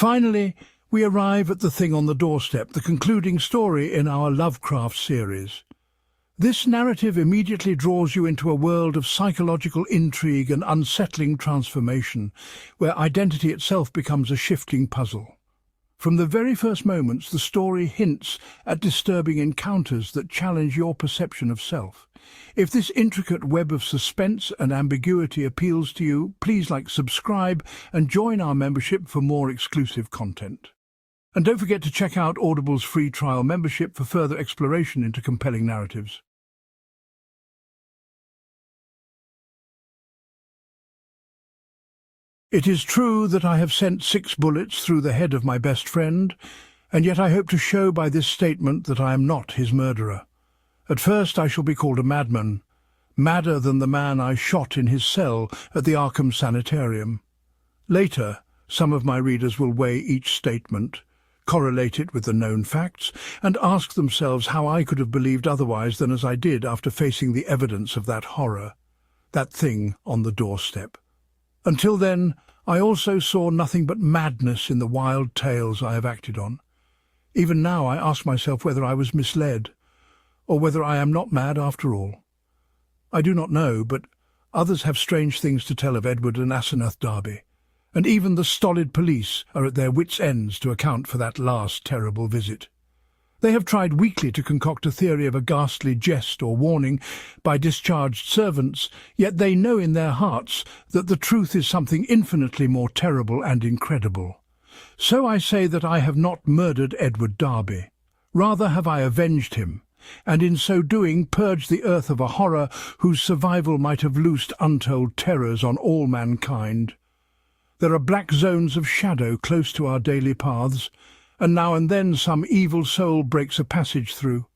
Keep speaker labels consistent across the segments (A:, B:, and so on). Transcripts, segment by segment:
A: Finally, we arrive at the thing on the doorstep, the concluding story in our Lovecraft series. This narrative immediately draws you into a world of psychological intrigue and unsettling transformation, where identity itself becomes a shifting puzzle. From the very first moments, the story hints at disturbing encounters that challenge your perception of self. If this intricate web of suspense and ambiguity appeals to you, please subscribe, and join our membership for more exclusive content. And don't forget to check out Audible's free trial membership for further exploration into compelling narratives. It is true that I have sent 6 bullets through the head of my best friend, and yet I hope to show by this statement that I am not his murderer. At first I shall be called a madman, madder than the man I shot in his cell at the Arkham Sanitarium. Later, some of my readers will weigh each statement, correlate it with the known facts, and ask themselves how I could have believed otherwise than as I did after facing the evidence of that horror, that thing on the doorstep. Until then, I also saw nothing but madness in the wild tales I have acted on. Even now I ask myself whether I was misled, or whether I am not mad after all. I do not know, but others have strange things to tell of Edward and Asenath Darby, and even the stolid police are at their wits' ends to account for that last terrible visit. They have tried weakly to concoct a theory of a ghastly jest or warning by discharged servants, yet they know in their hearts that the truth is something infinitely more terrible and incredible. So I say that I have not murdered Edward Darby. Rather have I avenged him, and in so doing purged the earth of a horror whose survival might have loosed untold terrors on all mankind. There are black zones of shadow close to our daily paths, and now and then some evil soul breaks a passage through.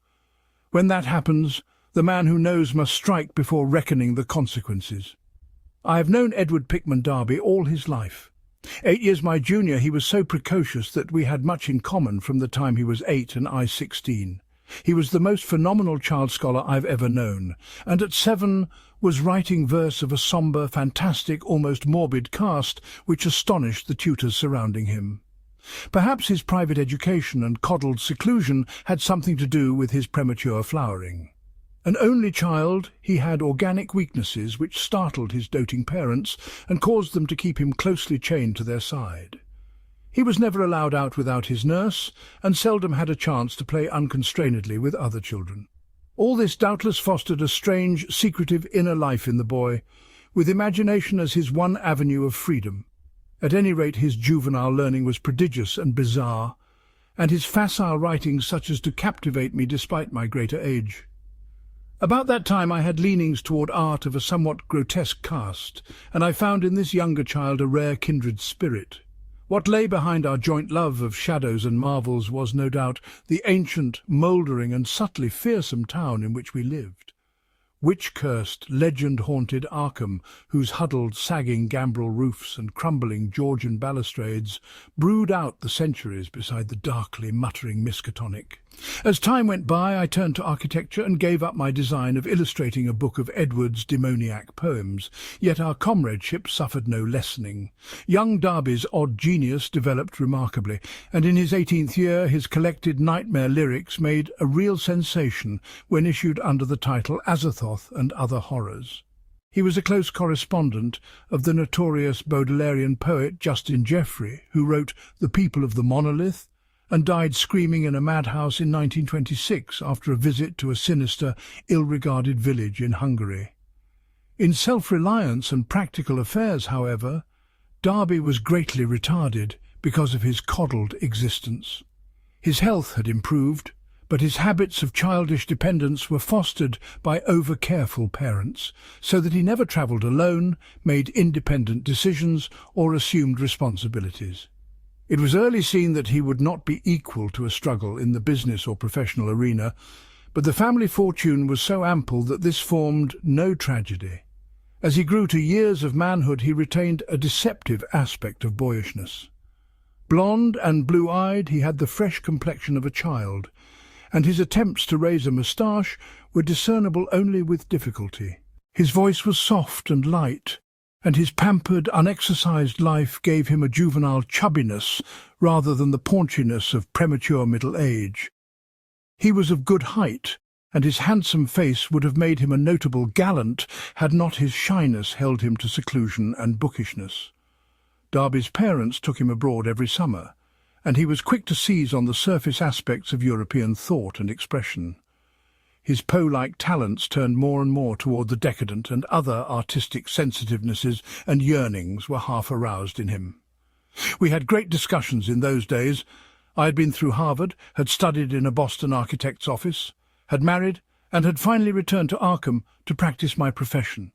A: When that happens, the man who knows must strike before reckoning the consequences. I have known Edward Pickman Darby all his life. 8 years my junior, he was so precocious that we had much in common from the time he was 8 and I 16. He was the most phenomenal child scholar I've ever known, and at 7 was writing verse of a sombre, fantastic, almost morbid cast which astonished the tutors surrounding him. Perhaps his private education and coddled seclusion had something to do with his premature flowering. An only child, he had organic weaknesses which startled his doting parents and caused them to keep him closely chained to their side. He was never allowed out without his nurse, and seldom had a chance to play unconstrainedly with other children. All this doubtless fostered a strange, secretive inner life in the boy, with imagination as his one avenue of freedom. At any rate, his juvenile learning was prodigious and bizarre, and his facile writing such as to captivate me despite my greater age. About that time I had leanings toward art of a somewhat grotesque cast, and I found in this younger child a rare kindred spirit. What lay behind our joint love of shadows and marvels was, no doubt, the ancient, mouldering and subtly fearsome town in which we lived. Witch-cursed, legend-haunted Arkham, whose huddled, sagging gambrel roofs and crumbling Georgian balustrades brood out the centuries beside the darkly muttering Miskatonic. As time went by, I turned to architecture and gave up my design of illustrating a book of Edward's demoniac poems, yet our comradeship suffered no lessening. Young Darby's odd genius developed remarkably, and in his 18th year his collected nightmare lyrics made a real sensation when issued under the title Azathoth and Other Horrors. He was a close correspondent of the notorious Baudelairean poet Justin Jeffrey, who wrote The People of the Monolith, and died screaming in a madhouse in 1926 after a visit to a sinister, ill-regarded village in Hungary. In self-reliance and practical affairs, however, Darby was greatly retarded because of his coddled existence. His health had improved, but his habits of childish dependence were fostered by over-careful parents, so that he never travelled alone, made independent decisions, or assumed responsibilities. It was early seen that he would not be equal to a struggle in the business or professional arena, but the family fortune was so ample that this formed no tragedy. As he grew to years of manhood, he retained a deceptive aspect of boyishness. Blonde and blue-eyed, he had the fresh complexion of a child, and his attempts to raise a moustache were discernible only with difficulty. His voice was soft and light, and his pampered, unexercised life gave him a juvenile chubbiness rather than the paunchiness of premature middle age. He was of good height, and his handsome face would have made him a notable gallant had not his shyness held him to seclusion and bookishness. Darby's parents took him abroad every summer, and he was quick to seize on the surface aspects of European thought and expression. His Poe-like talents turned more and more toward the decadent, and other artistic sensitivenesses and yearnings were half aroused in him. We had great discussions in those days. I had been through Harvard, had studied in a Boston architect's office, had married, and had finally returned to Arkham to practice my profession,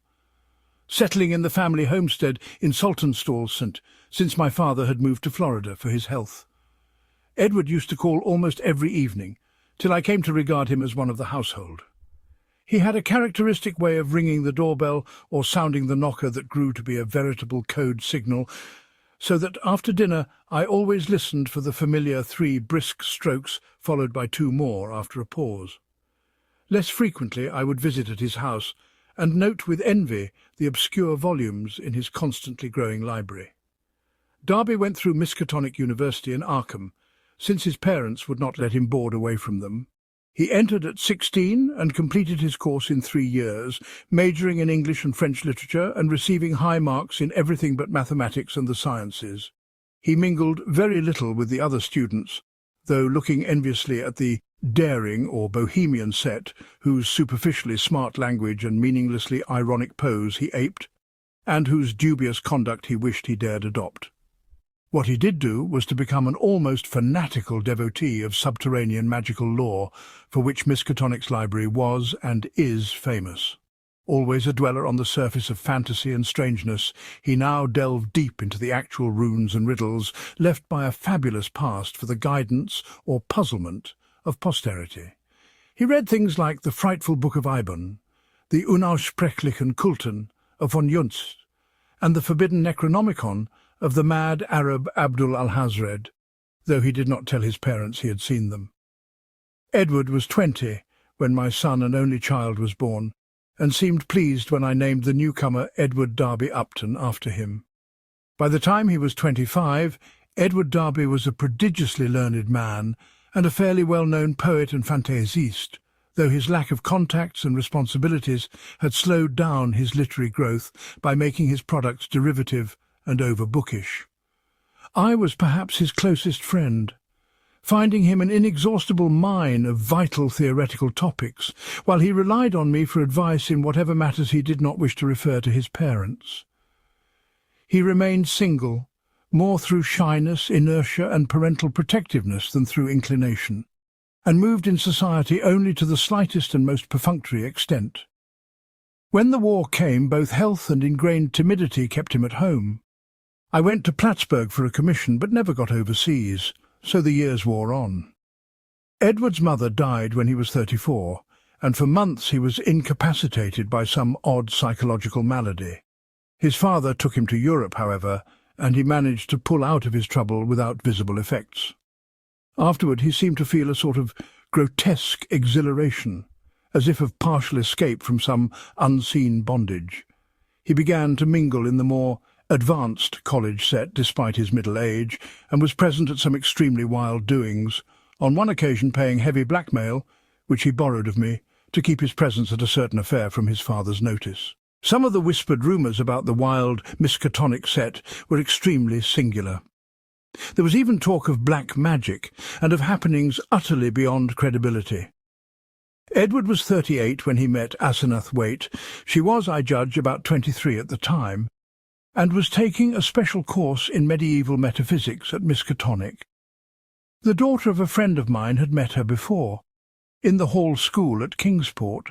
A: settling in the family homestead in Saltonstall since my father had moved to Florida for his health. Edward used to call almost every evening, till I came to regard him as one of the household. He had a characteristic way of ringing the doorbell or sounding the knocker that grew to be a veritable code signal, so that after dinner I always listened for the familiar 3 brisk strokes followed by 2 more after a pause. Less frequently I would visit at his house and note with envy the obscure volumes in his constantly growing library. Darby went through Miskatonic University in Arkham, since his parents would not let him board away from them. He entered at 16 and completed his course in 3 years, majoring in English and French literature and receiving high marks in everything but mathematics and the sciences. He mingled very little with the other students, though looking enviously at the daring or bohemian set whose superficially smart language and meaninglessly ironic pose he aped, and whose dubious conduct he wished he dared adopt. What he did do was to become an almost fanatical devotee of subterranean magical lore, for which Miskatonic's library was and is famous. Always a dweller on the surface of fantasy and strangeness, he now delved deep into the actual runes and riddles left by a fabulous past for the guidance or puzzlement of posterity. He read things like the frightful Book of Ibon, the Unaussprechlichen Kulten of von Junst, and the forbidden Necronomicon of the mad Arab Abdul al-Hazred, though he did not tell his parents he had seen them. Edward was 20 when my son and only child was born, and seemed pleased when I named the newcomer Edward Darby Upton after him. By the time he was 25, Edward Darby was a prodigiously learned man and a fairly well-known poet and fantaisiste, though his lack of contacts and responsibilities had slowed down his literary growth by making his products derivative and over-bookish. I was perhaps his closest friend, finding him an inexhaustible mine of vital theoretical topics, while he relied on me for advice in whatever matters he did not wish to refer to his parents. He remained single, more through shyness, inertia, and parental protectiveness than through inclination, and moved in society only to the slightest and most perfunctory extent. When the war came, both health and ingrained timidity kept him at home. I went to Plattsburgh for a commission, but never got overseas, so the years wore on. Edward's mother died when he was 34, and for months he was incapacitated by some odd psychological malady. His father took him to Europe, however, and he managed to pull out of his trouble without visible effects. Afterward he seemed to feel a sort of grotesque exhilaration, as if of partial escape from some unseen bondage. He began to mingle in the more advanced college set despite his middle age, and was present at some extremely wild doings, on one occasion paying heavy blackmail, which he borrowed of me, to keep his presence at a certain affair from his father's notice. Some of the whispered rumours about the wild Miskatonic set were extremely singular. There was even talk of black magic, and of happenings utterly beyond credibility. Edward was 38 when he met Asenath Waite. She was, I judge, about 23 at the time, and was taking a special course in medieval metaphysics at Miskatonic. The daughter of a friend of mine had met her before, in the Hall School at Kingsport,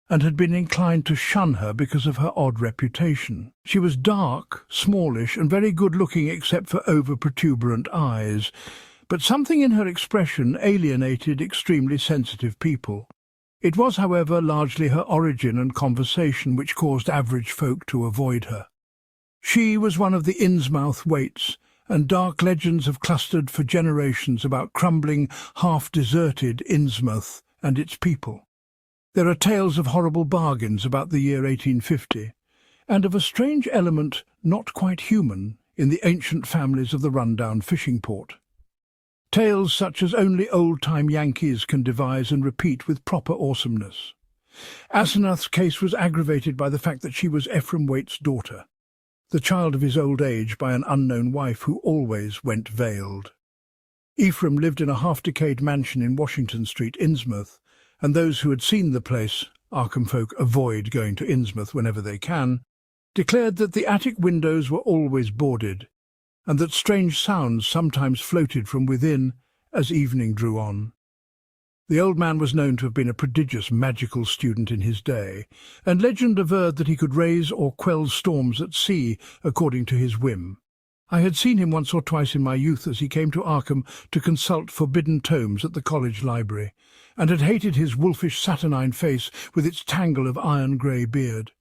A: and had been inclined to shun her because of her odd reputation. She was dark, smallish, and very good-looking except for over-protuberant eyes, but something in her expression alienated extremely sensitive people. It was, however, largely her origin and conversation which caused average folk to avoid her. She was one of the Innsmouth Waites, and dark legends have clustered for generations about crumbling, half-deserted Innsmouth and its people. There are tales of horrible bargains about the year 1850, and of a strange element not quite human in the ancient families of the run-down fishing port. Tales such as only old-time Yankees can devise and repeat with proper awesomeness. Asenath's case was aggravated by the fact that she was Ephraim Waite's daughter, the child of his old age by an unknown wife who always went veiled. Ephraim lived in a half-decayed mansion in Washington Street, Innsmouth, and those who had seen the place — Arkham folk avoid going to Innsmouth whenever they can — declared that the attic windows were always boarded, and that strange sounds sometimes floated from within as evening drew on. The old man was known to have been a prodigious magical student in his day, and legend averred that he could raise or quell storms at sea according to his whim. I had seen him once or twice in my youth as he came to Arkham to consult forbidden tomes at the college library, and had hated his wolfish saturnine face with its tangle of iron-grey beard.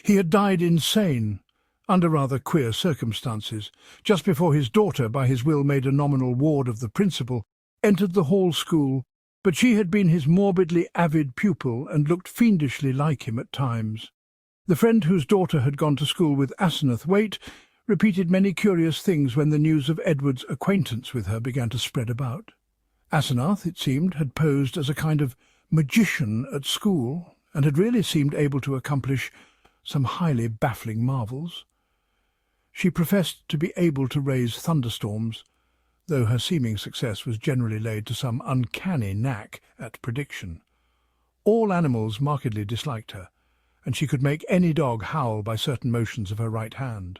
A: He had died insane, under rather queer circumstances, just before his daughter, by his will made a nominal ward of the principal, entered the Hall School, but she had been his morbidly avid pupil and looked fiendishly like him at times. The friend whose daughter had gone to school with Asenath Waite repeated many curious things when the news of Edward's acquaintance with her began to spread about. Asenath, it seemed, had posed as a kind of magician at school, and had really seemed able to accomplish some highly baffling marvels. She professed to be able to raise thunderstorms, though her seeming success was generally laid to some uncanny knack at prediction. All animals markedly disliked her, and she could make any dog howl by certain motions of her right hand.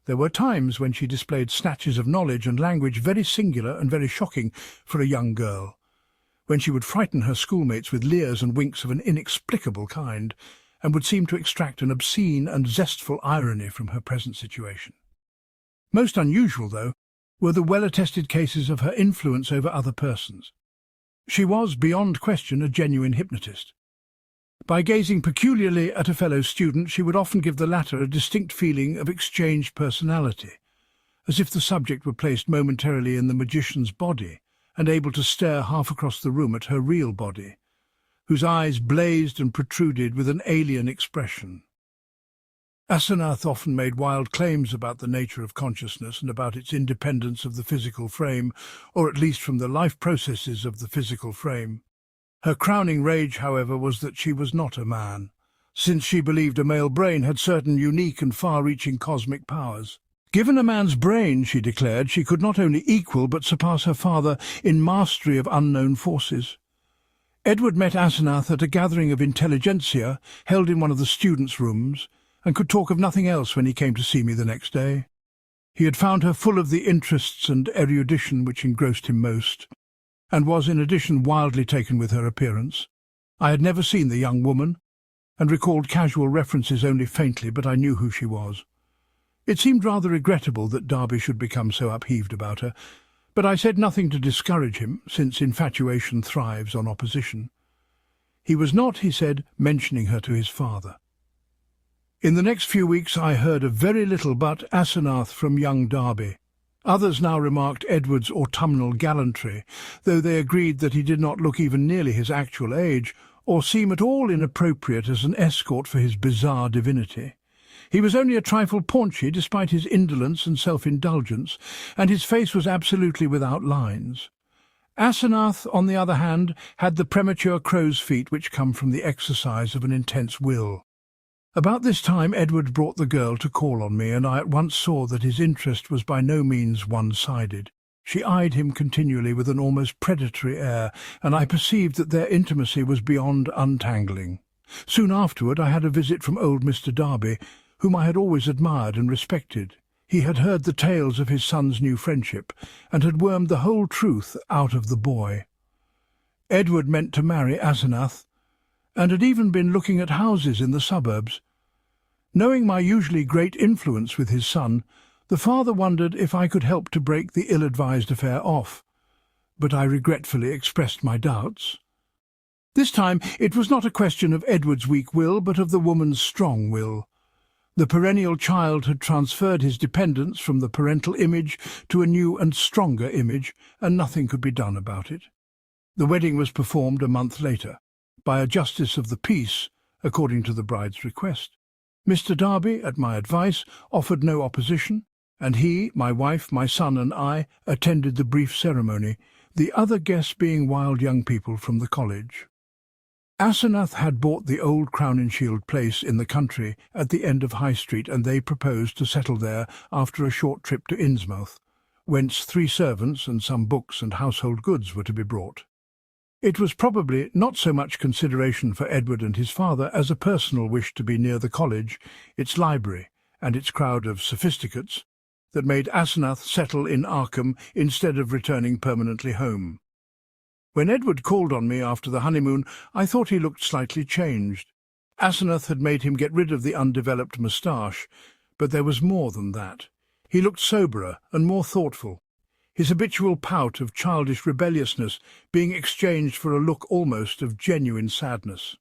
A: There were times when she displayed snatches of knowledge and language very singular and very shocking for a young girl, when she would frighten her schoolmates with leers and winks of an inexplicable kind, and would seem to extract an obscene and zestful irony from her present situation. Most unusual, though, were the well-attested cases of her influence over other persons. She was, beyond question, a genuine hypnotist. By gazing peculiarly at a fellow student, she would often give the latter a distinct feeling of exchanged personality, as if the subject were placed momentarily in the magician's body and able to stare half across the room at her real body, whose eyes blazed and protruded with an alien expression. Asenath often made wild claims about the nature of consciousness and about its independence of the physical frame, or at least from the life processes of the physical frame. Her crowning rage, however, was that she was not a man, since she believed a male brain had certain unique and far-reaching cosmic powers. Given a man's brain, she declared, she could not only equal but surpass her father in mastery of unknown forces. Edward met Asenath at a gathering of intelligentsia held in one of the students' rooms, and could talk of nothing else when he came to see me the next day. He had found her full of the interests and erudition which engrossed him most, and was in addition wildly taken with her appearance. I had never seen the young woman, and recalled casual references only faintly, but I knew who she was. It seemed rather regrettable that Darby should become so upheaved about her, but I said nothing to discourage him, since infatuation thrives on opposition. He was not, he said, mentioning her to his father. In the next few weeks I heard of very little but Asenath from young Darby. Others now remarked Edward's autumnal gallantry, though they agreed that he did not look even nearly his actual age, or seem at all inappropriate as an escort for his bizarre divinity. He was only a trifle paunchy despite his indolence and self-indulgence, and his face was absolutely without lines. Asenath, on the other hand, had the premature crow's feet which come from the exercise of an intense will. About this time Edward brought the girl to call on me, and I at once saw that his interest was by no means one-sided. She eyed him continually with an almost predatory air, and I perceived that their intimacy was beyond untangling. Soon afterward I had a visit from old Mr. Darby, whom I had always admired and respected. He had heard the tales of his son's new friendship, and had wormed the whole truth out of the boy. Edward meant to marry Asenath, and had even been looking at houses in the suburbs. Knowing my usually great influence with his son, the father wondered if I could help to break the ill-advised affair off, but I regretfully expressed my doubts. This time it was not a question of Edward's weak will, but of the woman's strong will. The perennial child had transferred his dependence from the parental image to a new and stronger image, and nothing could be done about it. The wedding was performed a month later, by a justice of the peace, according to the bride's request. Mr. Darby, at my advice, offered no opposition, and he, my wife, my son and I attended the brief ceremony, the other guests being wild young people from the college. Asenath had bought the old Crown and Shield place in the country at the end of High Street, and they proposed to settle there after a short trip to Innsmouth, whence 3 servants and some books and household goods were to be brought. It was probably not so much consideration for Edward and his father as a personal wish to be near the college, its library, and its crowd of sophisticates, that made Asenath settle in Arkham instead of returning permanently home. When Edward called on me after the honeymoon, I thought he looked slightly changed. Asenath had made him get rid of the undeveloped moustache, but there was more than that. He looked soberer and more thoughtful, his habitual pout of childish rebelliousness being exchanged for a look almost of genuine sadness.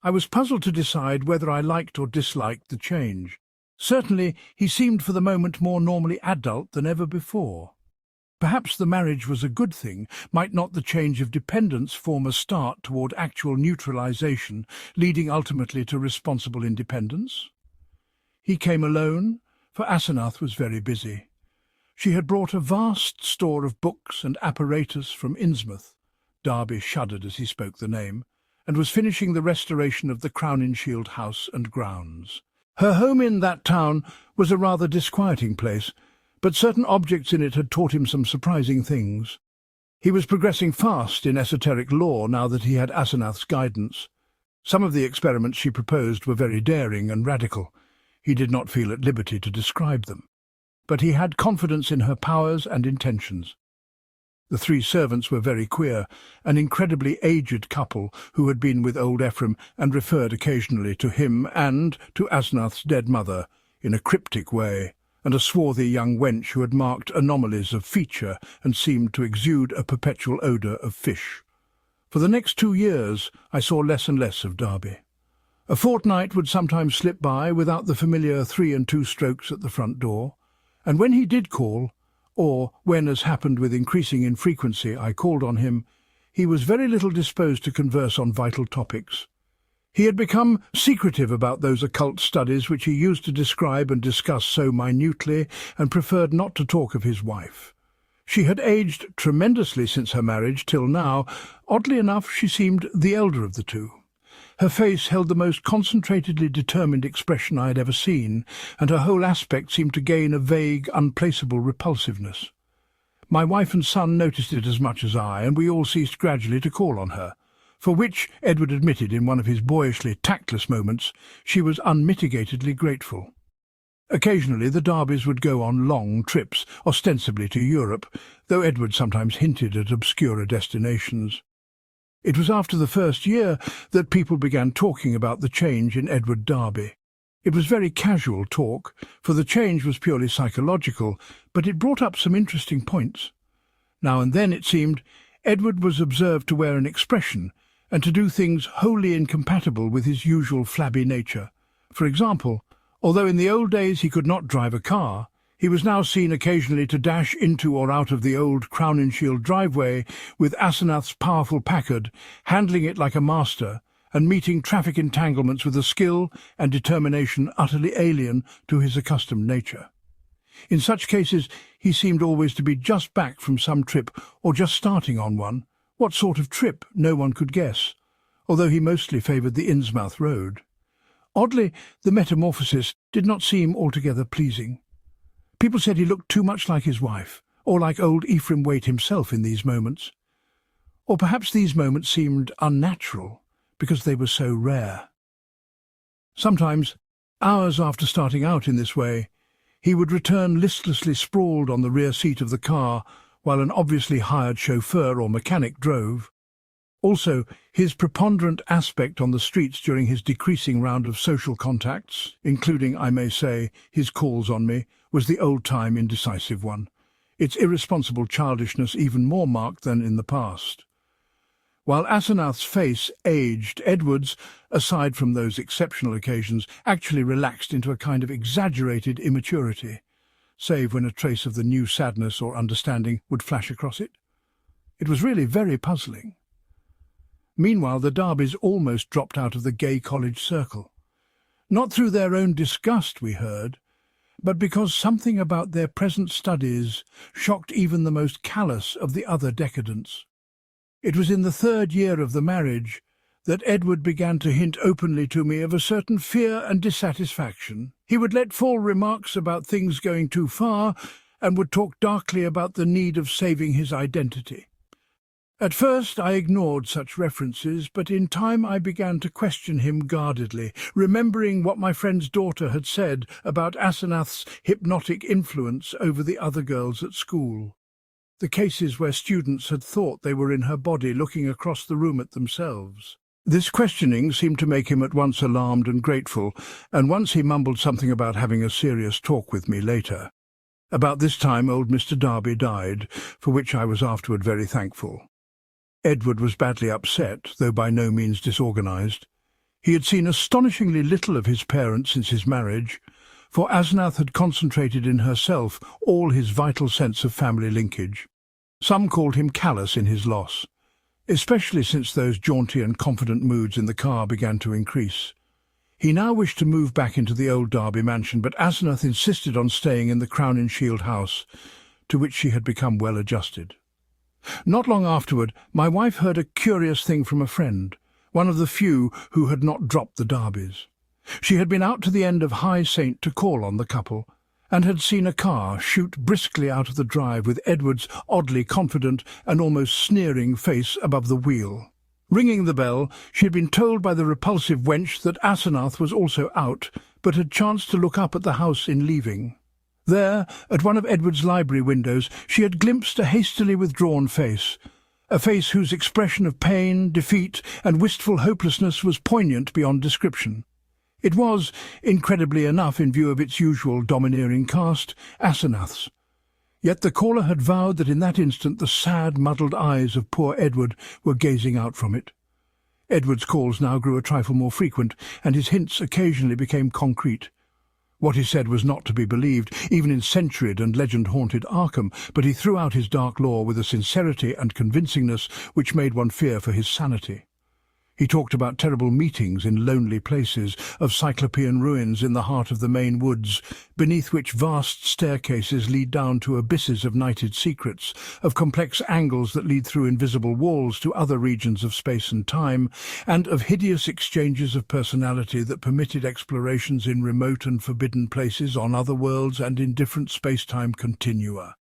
A: I was puzzled to decide whether I liked or disliked the change. Certainly he seemed for the moment more normally adult than ever before. Perhaps the marriage was a good thing. Might not the change of dependence form a start toward actual neutralization, leading ultimately to responsible independence? He came alone, for Asenath was very busy. She had brought a vast store of books and apparatus from Innsmouth. Darby shuddered as he spoke the name, and was finishing the restoration of the Crown and Shield house and grounds. Her home in that town was a rather disquieting place, but certain objects in it had taught him some surprising things. He was progressing fast in esoteric lore now that he had Asenath's guidance. Some of the experiments she proposed were very daring and radical. He did not feel at liberty to describe them, but he had confidence in her powers and intentions. The 3 servants were very queer, an incredibly aged couple who had been with old Ephraim and referred occasionally to him and to Asenath's dead mother in a cryptic way, and a swarthy young wench who had marked anomalies of feature and seemed to exude a perpetual odour of fish. For the next 2 years I saw less and less of Darby. A fortnight would sometimes slip by without the familiar 3 and 2 strokes at the front door, and when he did call, or when, as happened with increasing infrequency, I called on him, he was very little disposed to converse on vital topics. He had become secretive about those occult studies which he used to describe and discuss so minutely, and preferred not to talk of his wife. She had aged tremendously since her marriage till now. Oddly enough, she seemed the elder of the 2. Her face held the most concentratedly determined expression I had ever seen, and her whole aspect seemed to gain a vague, unplaceable repulsiveness. My wife and son noticed it as much as I, and we all ceased gradually to call on her, for which, Edward admitted in one of his boyishly tactless moments, she was unmitigatedly grateful. Occasionally the Darbys would go on long trips, ostensibly to Europe, though Edward sometimes hinted at obscurer destinations. It was after the first year that people began talking about the change in Edward Darby. It was very casual talk, for the change was purely psychological, but it brought up some interesting points. Now and then, it seemed, Edward was observed to wear an expression and to do things wholly incompatible with his usual flabby nature. For example, although in the old days he could not drive a car, he was now seen occasionally to dash into or out of the old Crown and Shield driveway with Asenath's powerful Packard, handling it like a master, and meeting traffic entanglements with a skill and determination utterly alien to his accustomed nature. In such cases he seemed always to be just back from some trip or just starting on one. What sort of trip, no one could guess, although he mostly favoured the Innsmouth road. Oddly, the metamorphosis did not seem altogether pleasing. People said he looked too much like his wife, or like old Ephraim Waite himself in these moments. Or perhaps these moments seemed unnatural, because they were so rare. Sometimes, hours after starting out in this way, he would return listlessly sprawled on the rear seat of the car while an obviously hired chauffeur or mechanic drove. Also, his preponderant aspect on the streets during his decreasing round of social contacts, including, I may say, his calls on me, was the old-time indecisive one, its irresponsible childishness even more marked than in the past. While Asenath's face aged, Edward's, aside from those exceptional occasions, actually relaxed into a kind of exaggerated immaturity, save when a trace of the new sadness or understanding would flash across it. It was really very puzzling. Meanwhile, the Darbys almost dropped out of the gay college circle. Not through their own disgust, we heard, but because something about their present studies shocked even the most callous of the other decadents. It was in the 3rd year of the marriage that Edward began to hint openly to me of a certain fear and dissatisfaction. He would let fall remarks about things going too far and would talk darkly about the need of saving his identity. At first I ignored such references, but in time I began to question him guardedly, remembering what my friend's daughter had said about Asenath's hypnotic influence over the other girls at school. The cases where students had thought they were in her body looking across the room at themselves. This questioning seemed to make him at once alarmed and grateful, and once he mumbled something about having a serious talk with me later. About this time old Mr. Darby died, for which I was afterward very thankful. Edward was badly upset, though by no means disorganized. He had seen astonishingly little of his parents since his marriage, for Asenath had concentrated in herself all his vital sense of family linkage. Some called him callous in his loss, especially since those jaunty and confident moods in the car began to increase. He now wished to move back into the old Darby mansion, but Asenath insisted on staying in the Crown and Shield house, to which she had become well adjusted. Not long afterward, my wife heard a curious thing from a friend, one of the few who had not dropped the Darbys. She had been out to the end of High Saint to call on the couple, and had seen a car shoot briskly out of the drive with Edward's oddly confident and almost sneering face above the wheel. Ringing the bell, she had been told by the repulsive wench that Asenath was also out, but had chanced to look up at the house in leaving. There, at one of Edward's library windows, she had glimpsed a hastily withdrawn face, a face whose expression of pain, defeat, and wistful hopelessness was poignant beyond description. It was, incredibly enough in view of its usual domineering cast, Asenath's. Yet the caller had vowed that in that instant the sad, muddled eyes of poor Edward were gazing out from it. Edward's calls now grew a trifle more frequent, and his hints occasionally became concrete. What he said was not to be believed, even in centuried and legend-haunted Arkham, but he threw out his dark lore with a sincerity and convincingness which made one fear for his sanity. He talked about terrible meetings in lonely places, of cyclopean ruins in the heart of the Maine woods, beneath which vast staircases lead down to abysses of nighted secrets, of complex angles that lead through invisible walls to other regions of space and time, and of hideous exchanges of personality that permitted explorations in remote and forbidden places on other worlds and in different space-time continua.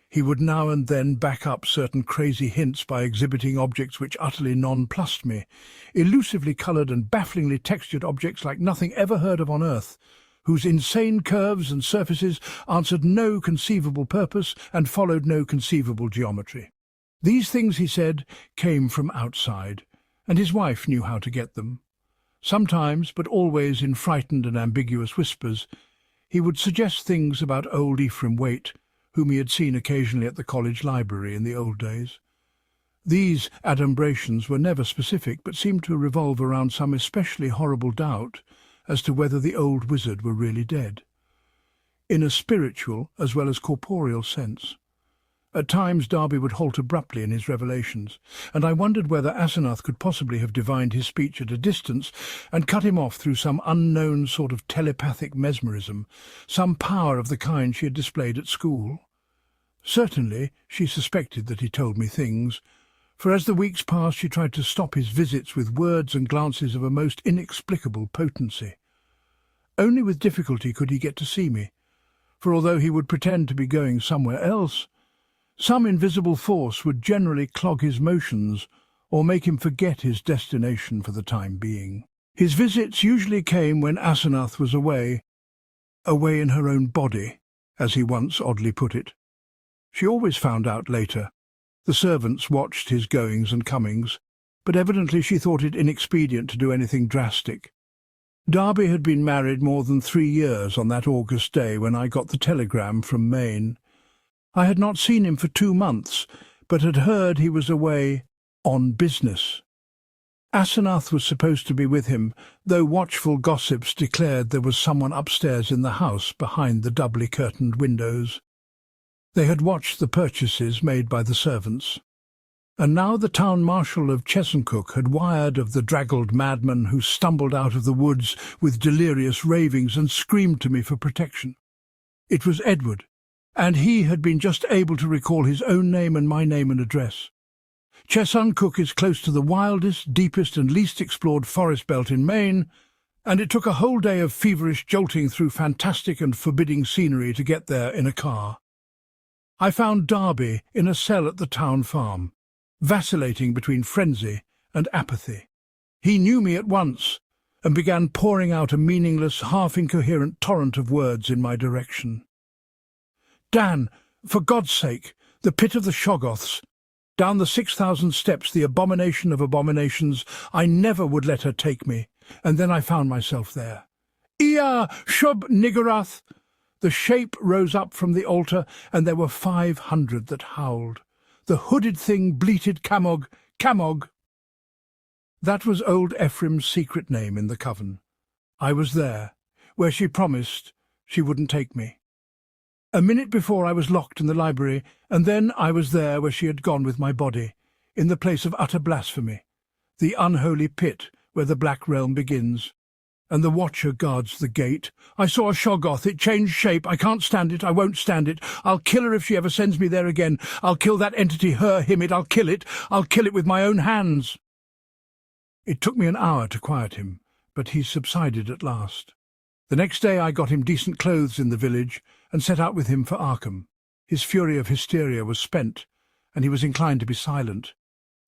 A: He would now and then back up certain crazy hints by exhibiting objects which utterly nonplussed me, elusively coloured and bafflingly textured objects like nothing ever heard of on Earth, whose insane curves and surfaces answered no conceivable purpose and followed no conceivable geometry. These things, he said, came from outside, and his wife knew how to get them. Sometimes, but always in frightened and ambiguous whispers, he would suggest things about old Ephraim Waite, whom he had seen occasionally at the college library in the old days. These adumbrations were never specific, but seemed to revolve around some especially horrible doubt as to whether the old wizard were really dead, in a spiritual as well as corporeal sense. At times Darby would halt abruptly in his revelations, and I wondered whether Asenath could possibly have divined his speech at a distance and cut him off through some unknown sort of telepathic mesmerism, some power of the kind she had displayed at school. Certainly she suspected that he told me things, for as the weeks passed she tried to stop his visits with words and glances of a most inexplicable potency. Only with difficulty could he get to see me, for although he would pretend to be going somewhere else, some invisible force would generally clog his motions or make him forget his destination for the time being. His visits usually came when Asenath was away in her own body, as he once oddly put it. She always found out later. The servants watched his goings and comings, but evidently she thought it inexpedient to do anything drastic. Darby had been married more than 3 years on that August day when I got the telegram from Maine. I had not seen him for 2 months, but had heard he was away on business. Asenath was supposed to be with him, though watchful gossips declared there was someone upstairs in the house behind the doubly curtained windows. They had watched the purchases made by the servants. And now the town marshal of Chesuncook had wired of the draggled madman who stumbled out of the woods with delirious ravings and screamed to me for protection. It was Edward, and he had been just able to recall his own name and my name and address. Chesuncook is close to the wildest, deepest and least explored forest belt in Maine, and it took a whole day of feverish jolting through fantastic and forbidding scenery to get there in a car. I found Darby in a cell at the town farm, vacillating between frenzy and apathy. He knew me at once and began pouring out a meaningless, half-incoherent torrent of words in my direction. "Dan, for God's sake, the pit of the Shoggoths, down the 6,000 steps, the abomination of abominations, I never would let her take me, and then I found myself there. Ea Shub Niggurath!" The shape rose up from the altar, and there were 500 that howled. The hooded thing bleated Camog, Camog. That was old Ephraim's secret name in the coven. I was there, where she promised she wouldn't take me. A minute before I was locked in the library, and then I was there where she had gone with my body, in the place of utter blasphemy, the unholy pit where the Black Realm begins. And the Watcher guards the gate. I saw a Shoggoth. It changed shape. I can't stand it. I won't stand it. I'll kill her if she ever sends me there again. I'll kill that entity, her, him, it. I'll kill it. I'll kill it with my own hands. It took me an hour to quiet him, but he subsided at last. The next day I got him decent clothes in the village and set out with him for Arkham. His fury of hysteria was spent, and he was inclined to be silent,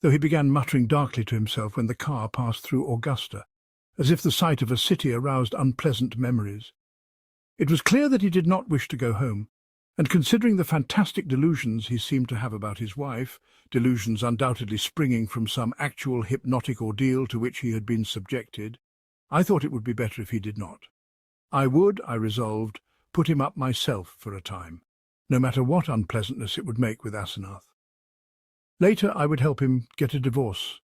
A: though he began muttering darkly to himself when the car passed through Augusta, as if the sight of a city aroused unpleasant memories. It was clear that he did not wish to go home, and considering the fantastic delusions he seemed to have about his wife, delusions undoubtedly springing from some actual hypnotic ordeal to which he had been subjected, I thought it would be better if he did not. I would, I resolved, put him up myself for a time, no matter what unpleasantness it would make with Asenath. Later I would help him get a divorce,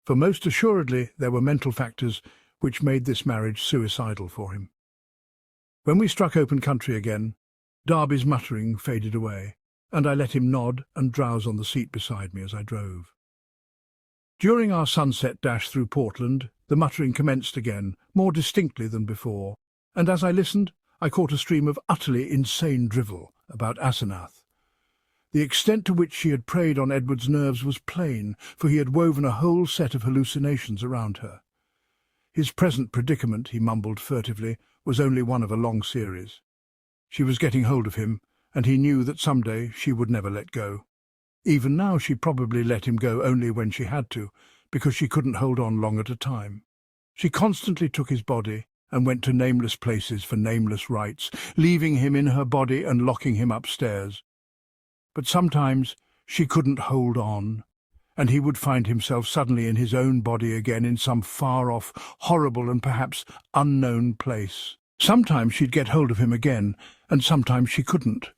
A: for most assuredly there were mental factors which made this marriage suicidal for him. When we struck open country again, Darby's muttering faded away, and I let him nod and drowse on the seat beside me as I drove. During our sunset dash through Portland, the muttering commenced again, more distinctly than before, and as I listened, I caught a stream of utterly insane drivel about Asenath. The extent to which she had preyed on Edward's nerves was plain, for he had woven a whole set of hallucinations around her. His present predicament, he mumbled furtively, was only one of a long series. She was getting hold of him, and he knew that some day she would never let go. Even now she probably let him go only when she had to, because she couldn't hold on long at a time. She constantly took his body and went to nameless places for nameless rites, leaving him in her body and locking him upstairs. But sometimes she couldn't hold on, and he would find himself suddenly in his own body again in some far-off, horrible and perhaps unknown place. Sometimes she'd get hold of him again, and sometimes she couldn't.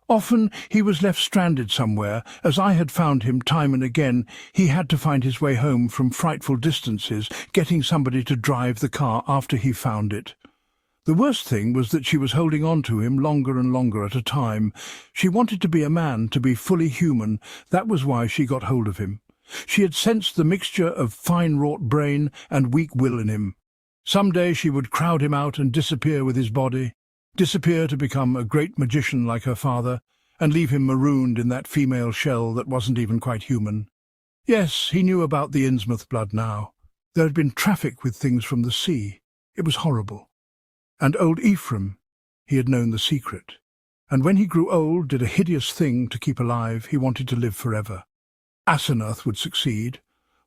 A: Often he was left stranded somewhere. As I had found him time and again, he had to find his way home from frightful distances, getting somebody to drive the car after he found it. The worst thing was that she was holding on to him longer and longer at a time. She wanted to be a man, to be fully human. That was why she got hold of him. She had sensed the mixture of fine-wrought brain and weak will in him. Some day she would crowd him out and disappear with his body, disappear to become a great magician like her father, and leave him marooned in that female shell that wasn't even quite human. Yes, he knew about the Innsmouth blood now. There had been traffic with things from the sea. It was horrible. And old Ephraim, he had known the secret. And when he grew old, did a hideous thing to keep alive. He wanted to live forever. Asenath would succeed.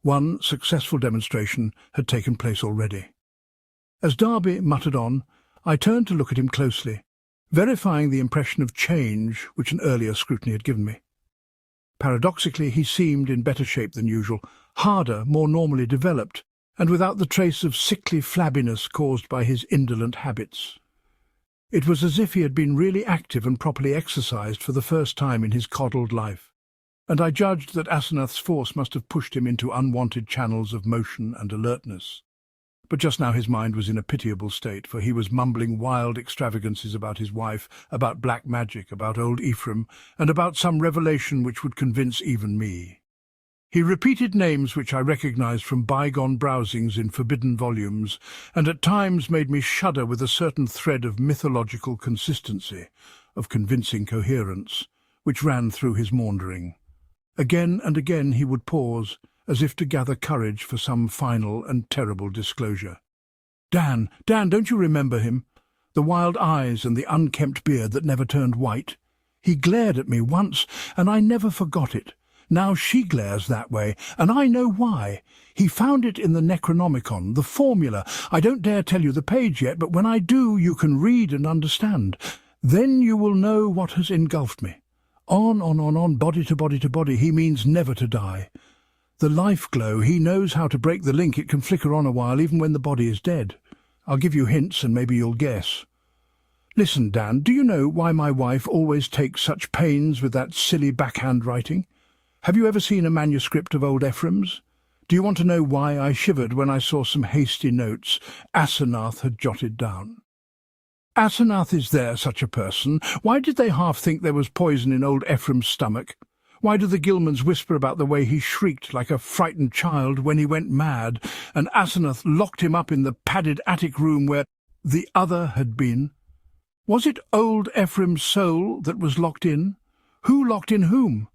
A: One successful demonstration had taken place already. As Darby muttered on, I turned to look at him closely, verifying the impression of change which an earlier scrutiny had given me. Paradoxically, he seemed in better shape than usual, harder, more normally developed, and without the trace of sickly flabbiness caused by his indolent habits. It was as if he had been really active and properly exercised for the first time in his coddled life, and I judged that Asenath's force must have pushed him into unwanted channels of motion and alertness. But just now his mind was in a pitiable state, for he was mumbling wild extravagances about his wife, about black magic, about old Ephraim, and about some revelation which would convince even me. He repeated names which I recognized from bygone browsings in forbidden volumes, and at times made me shudder with a certain thread of mythological consistency, of convincing coherence, which ran through his maundering. Again and again he would pause, as if to gather courage for some final and terrible disclosure. Dan, don't you remember him? The wild eyes and the unkempt beard that never turned white. He glared at me once, and I never forgot it. Now she glares that way, and I know why. He found it in the Necronomicon, the formula. I don't dare tell you the page yet, but when I do, you can read and understand. Then you will know what has engulfed me. On, body to body to body, he means never to die. The life glow, he knows how to break the link. It can flicker on a while, even when the body is dead. I'll give you hints, and maybe you'll guess. Listen, Dan, do you know why my wife always takes such pains with that silly backhand writing? Have you ever seen a manuscript of old Ephraim's? Do you want to know why I shivered when I saw some hasty notes Asenath had jotted down? Asenath is there such a person? Why did they half think there was poison in old Ephraim's stomach? Why do the Gilmans whisper about the way he shrieked like a frightened child when he went mad, and Asenath locked him up in the padded attic room where the other had been? Was it old Ephraim's soul that was locked in? Who locked in whom?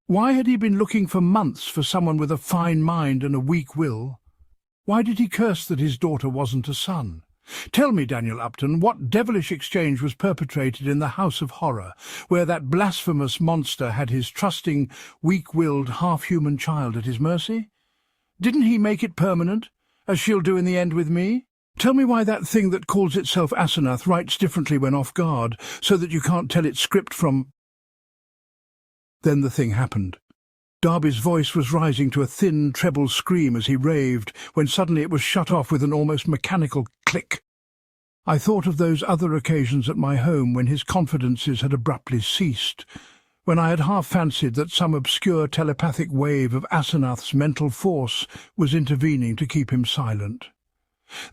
A: Why had he been looking for months for someone with a fine mind and a weak will? Why did he curse that his daughter wasn't a son? Tell me, Daniel Upton, what devilish exchange was perpetrated in the House of Horror, where that blasphemous monster had his trusting, weak-willed, half-human child at his mercy? Didn't he make it permanent, as she'll do in the end with me? Tell me why that thing that calls itself Asenath writes differently when off guard, so that you can't tell its script from... Then the thing happened. Darby's voice was rising to a thin, treble scream as he raved, when suddenly it was shut off with an almost mechanical click. I thought of those other occasions at my home when his confidences had abruptly ceased, when I had half fancied that some obscure telepathic wave of Asenath's mental force was intervening to keep him silent.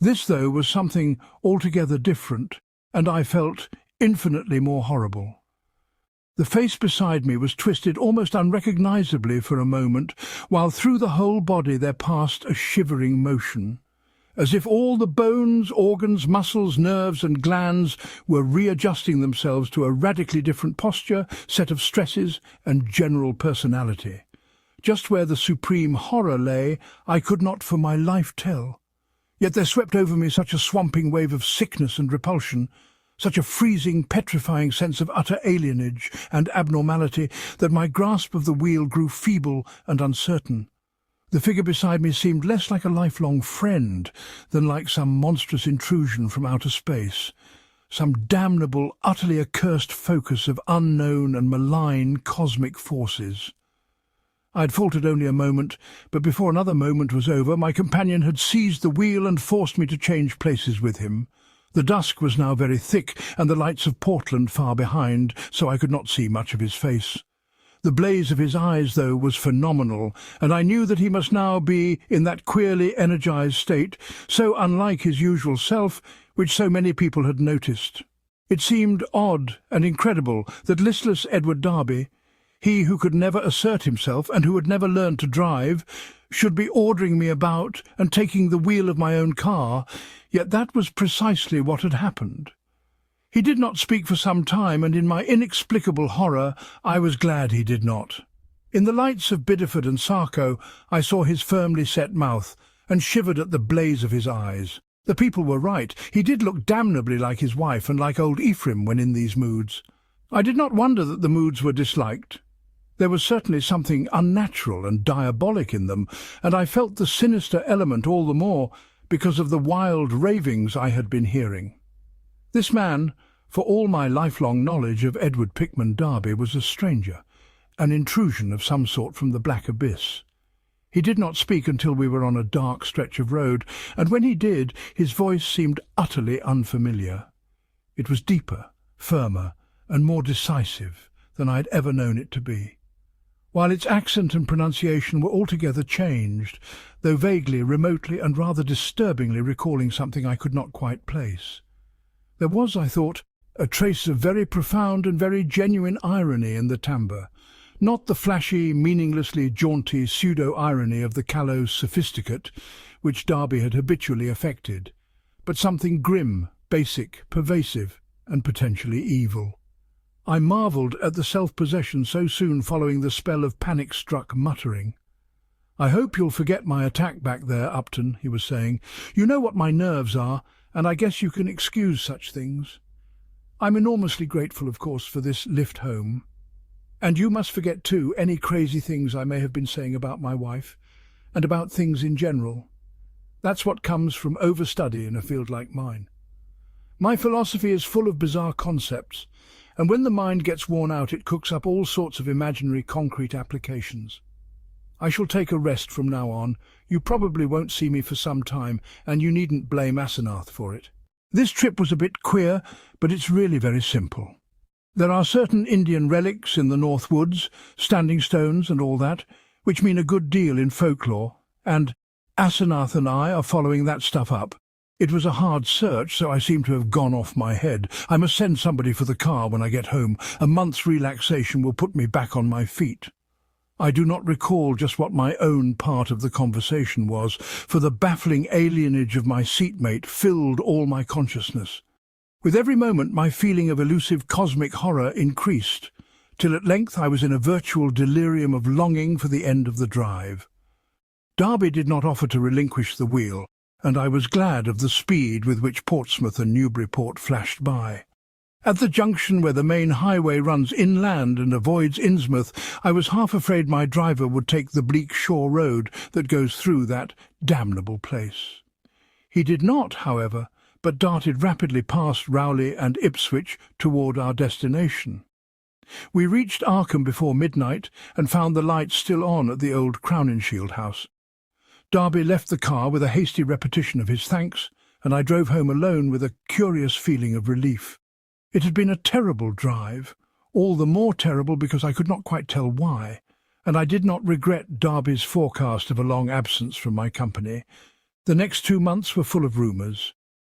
A: This, though, was something altogether different, and I felt infinitely more horrible. The face beside me was twisted almost unrecognizably for a moment, while through the whole body there passed a shivering motion, as if all the bones, organs, muscles, nerves and glands were readjusting themselves to a radically different posture, set of stresses and general personality. Just where the supreme horror lay, I could not for my life tell. Yet there swept over me such a swamping wave of sickness and repulsion, such a freezing, petrifying sense of utter alienage and abnormality, that my grasp of the wheel grew feeble and uncertain. The figure beside me seemed less like a lifelong friend than like some monstrous intrusion from outer space, some damnable, utterly accursed focus of unknown and malign cosmic forces. I had faltered only a moment, but before another moment was over, my companion had seized the wheel and forced me to change places with him. The dusk was now very thick, and the lights of Portland far behind, so I could not see much of his face. The blaze of his eyes, though, was phenomenal, and I knew that he must now be in that queerly energized state, so unlike his usual self, which so many people had noticed. It seemed odd and incredible that listless Edward Darby, he who could never assert himself and who had never learned to drive, should be ordering me about and taking the wheel of my own car, yet that was precisely what had happened. He did not speak for some time, and in my inexplicable horror I was glad he did not. In the lights of Bideford and Sarko I saw his firmly set mouth, and shivered at the blaze of his eyes. The people were right. He did look damnably like his wife and like old Ephraim when in these moods. I did not wonder that the moods were disliked. There was certainly something unnatural and diabolic in them, and I felt the sinister element all the more because of the wild ravings I had been hearing. This man, for all my lifelong knowledge of Edward Pickman Darby, was a stranger, an intrusion of some sort from the black abyss. He did not speak until we were on a dark stretch of road, and when he did, his voice seemed utterly unfamiliar. It was deeper, firmer, and more decisive than I had ever known it to be, while its accent and pronunciation were altogether changed, though vaguely, remotely, and rather disturbingly recalling something I could not quite place. There was, I thought, a trace of very profound and very genuine irony in the timbre, Not the flashy, meaninglessly jaunty pseudo-irony of the callow sophisticate which Darby had habitually affected, but something grim, basic, pervasive, and potentially evil. I marvelled at the self-possession so soon following the spell of panic-struck muttering. "I hope you'll forget my attack back there, Upton," he was saying. "You know what my nerves are, and I guess you can excuse such things. I'm enormously grateful, of course, for this lift home. And you must forget, too, any crazy things I may have been saying about my wife, and about things in general. That's what comes from overstudy in a field like mine. My philosophy is full of bizarre concepts, and when the mind gets worn out it cooks up all sorts of imaginary concrete applications. I shall take a rest from now on. You probably won't see me for some time, and you needn't blame Asenath for it. This trip was a bit queer, but it's really very simple. There are certain Indian relics in the North Woods, standing stones and all that, which mean a good deal in folklore, and Asenath and I are following that stuff up. It was a hard search, so I seem to have gone off my head. I must send somebody for the car when I get home. A month's relaxation will put me back on my feet." I do not recall just what my own part of the conversation was, for the baffling alienage of my seatmate filled all my consciousness. With every moment my feeling of elusive cosmic horror increased, till at length I was in a virtual delirium of longing for the end of the drive. Darby did not offer to relinquish the wheel, and I was glad of the speed with which Portsmouth and Newburyport flashed by. At the junction where the main highway runs inland and avoids Innsmouth, I was half afraid my driver would take the bleak shore road that goes through that damnable place. He did not, however, but darted rapidly past Rowley and Ipswich toward our destination. We reached Arkham before midnight and found the lights still on at the old Crowninshield house. Darby left the car with a hasty repetition of his thanks, and I drove home alone with a curious feeling of relief. It had been a terrible drive, all the more terrible because I could not quite tell why, and I did not regret Darby's forecast of a long absence from my company. The next 2 months were full of rumours.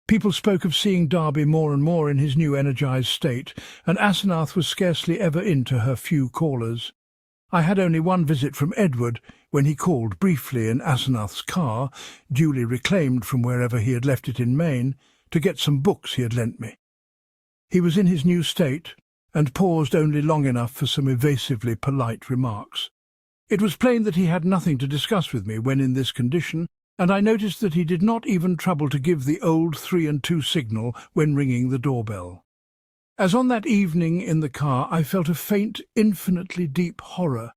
A: People spoke of seeing Darby more and more in his new energised state, and Asenath was scarcely ever in to her few callers. I had only one visit from Edward, when he called briefly in Asenath's car, duly reclaimed from wherever he had left it in Maine, to get some books he had lent me. He was in his new state, and paused only long enough for some evasively polite remarks. It was plain that he had nothing to discuss with me when in this condition, and I noticed that he did not even trouble to give the old 3 and 2 signal when ringing the doorbell. As on that evening in the car, I felt a faint, infinitely deep horror,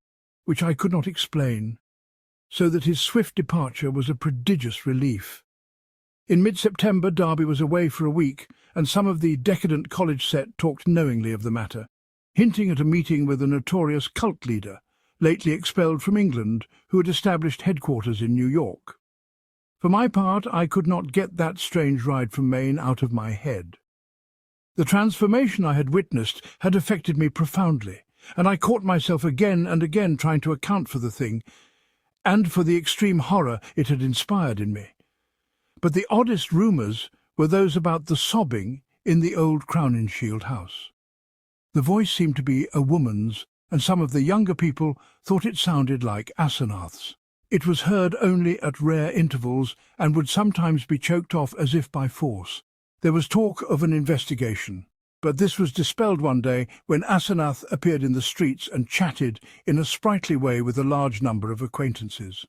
A: which I could not explain, so that his swift departure was a prodigious relief. In mid-September, Darby was away for a week, and some of the decadent college set talked knowingly of the matter, hinting at a meeting with a notorious cult leader, lately expelled from England, who had established headquarters in New York. For my part, I could not get that strange ride from Maine out of my head. The transformation I had witnessed had affected me profoundly, and I caught myself again and again trying to account for the thing, and for the extreme horror it had inspired in me. But the oddest rumours were those about the sobbing in the old Crowninshield house. The voice seemed to be a woman's, and some of the younger people thought it sounded like Asenath's. It was heard only at rare intervals, and would sometimes be choked off as if by force. There was talk of an investigation, but this was dispelled one day when Asenath appeared in the streets and chatted in a sprightly way with a large number of acquaintances,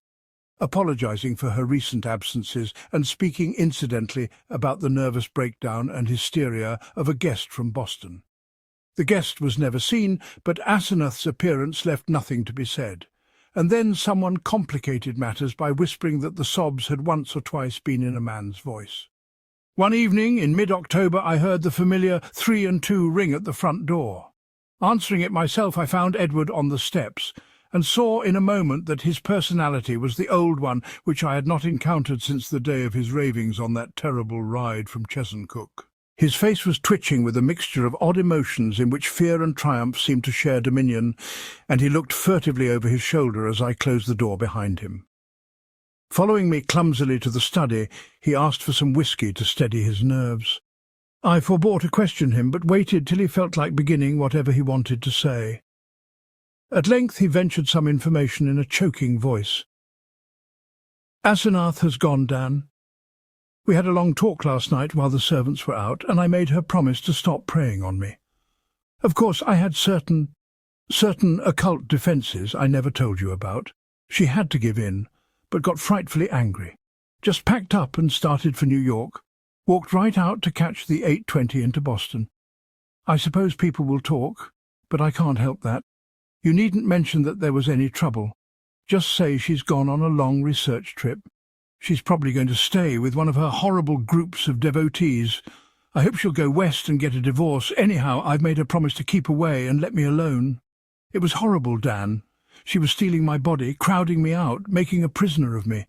A: apologising for her recent absences and speaking incidentally about the nervous breakdown and hysteria of a guest from Boston. The guest was never seen, but Asenath's appearance left nothing to be said, and then someone complicated matters by whispering that the sobs had once or twice been in a man's voice. One evening in mid-October I heard the familiar 3 and 2 ring at the front door. Answering it myself, I found Edward on the steps, and saw in a moment that his personality was the old one which I had not encountered since the day of his ravings on that terrible ride from Chesuncook. His face was twitching with a mixture of odd emotions in which fear and triumph seemed to share dominion, and he looked furtively over his shoulder as I closed the door behind him. Following me clumsily to the study, he asked for some whisky to steady his nerves. I forbore to question him, but waited till he felt like beginning whatever he wanted to say. At length he ventured some information in a choking voice. "Asenath has gone, Dan. We had a long talk last night while the servants were out, and I made her promise to stop preying on me. Of course, I had certain occult defences I never told you about. She had to give in, but got frightfully angry. Just packed up and started for New York. Walked right out to catch the 8:20 into Boston. I suppose people will talk, but I can't help that. You needn't mention that there was any trouble. Just say she's gone on a long research trip. She's probably going to stay with one of her horrible groups of devotees. I hope she'll go west and get a divorce. Anyhow, I've made her promise to keep away and let me alone. It was horrible, Dan. She was stealing my body, crowding me out, making a prisoner of me.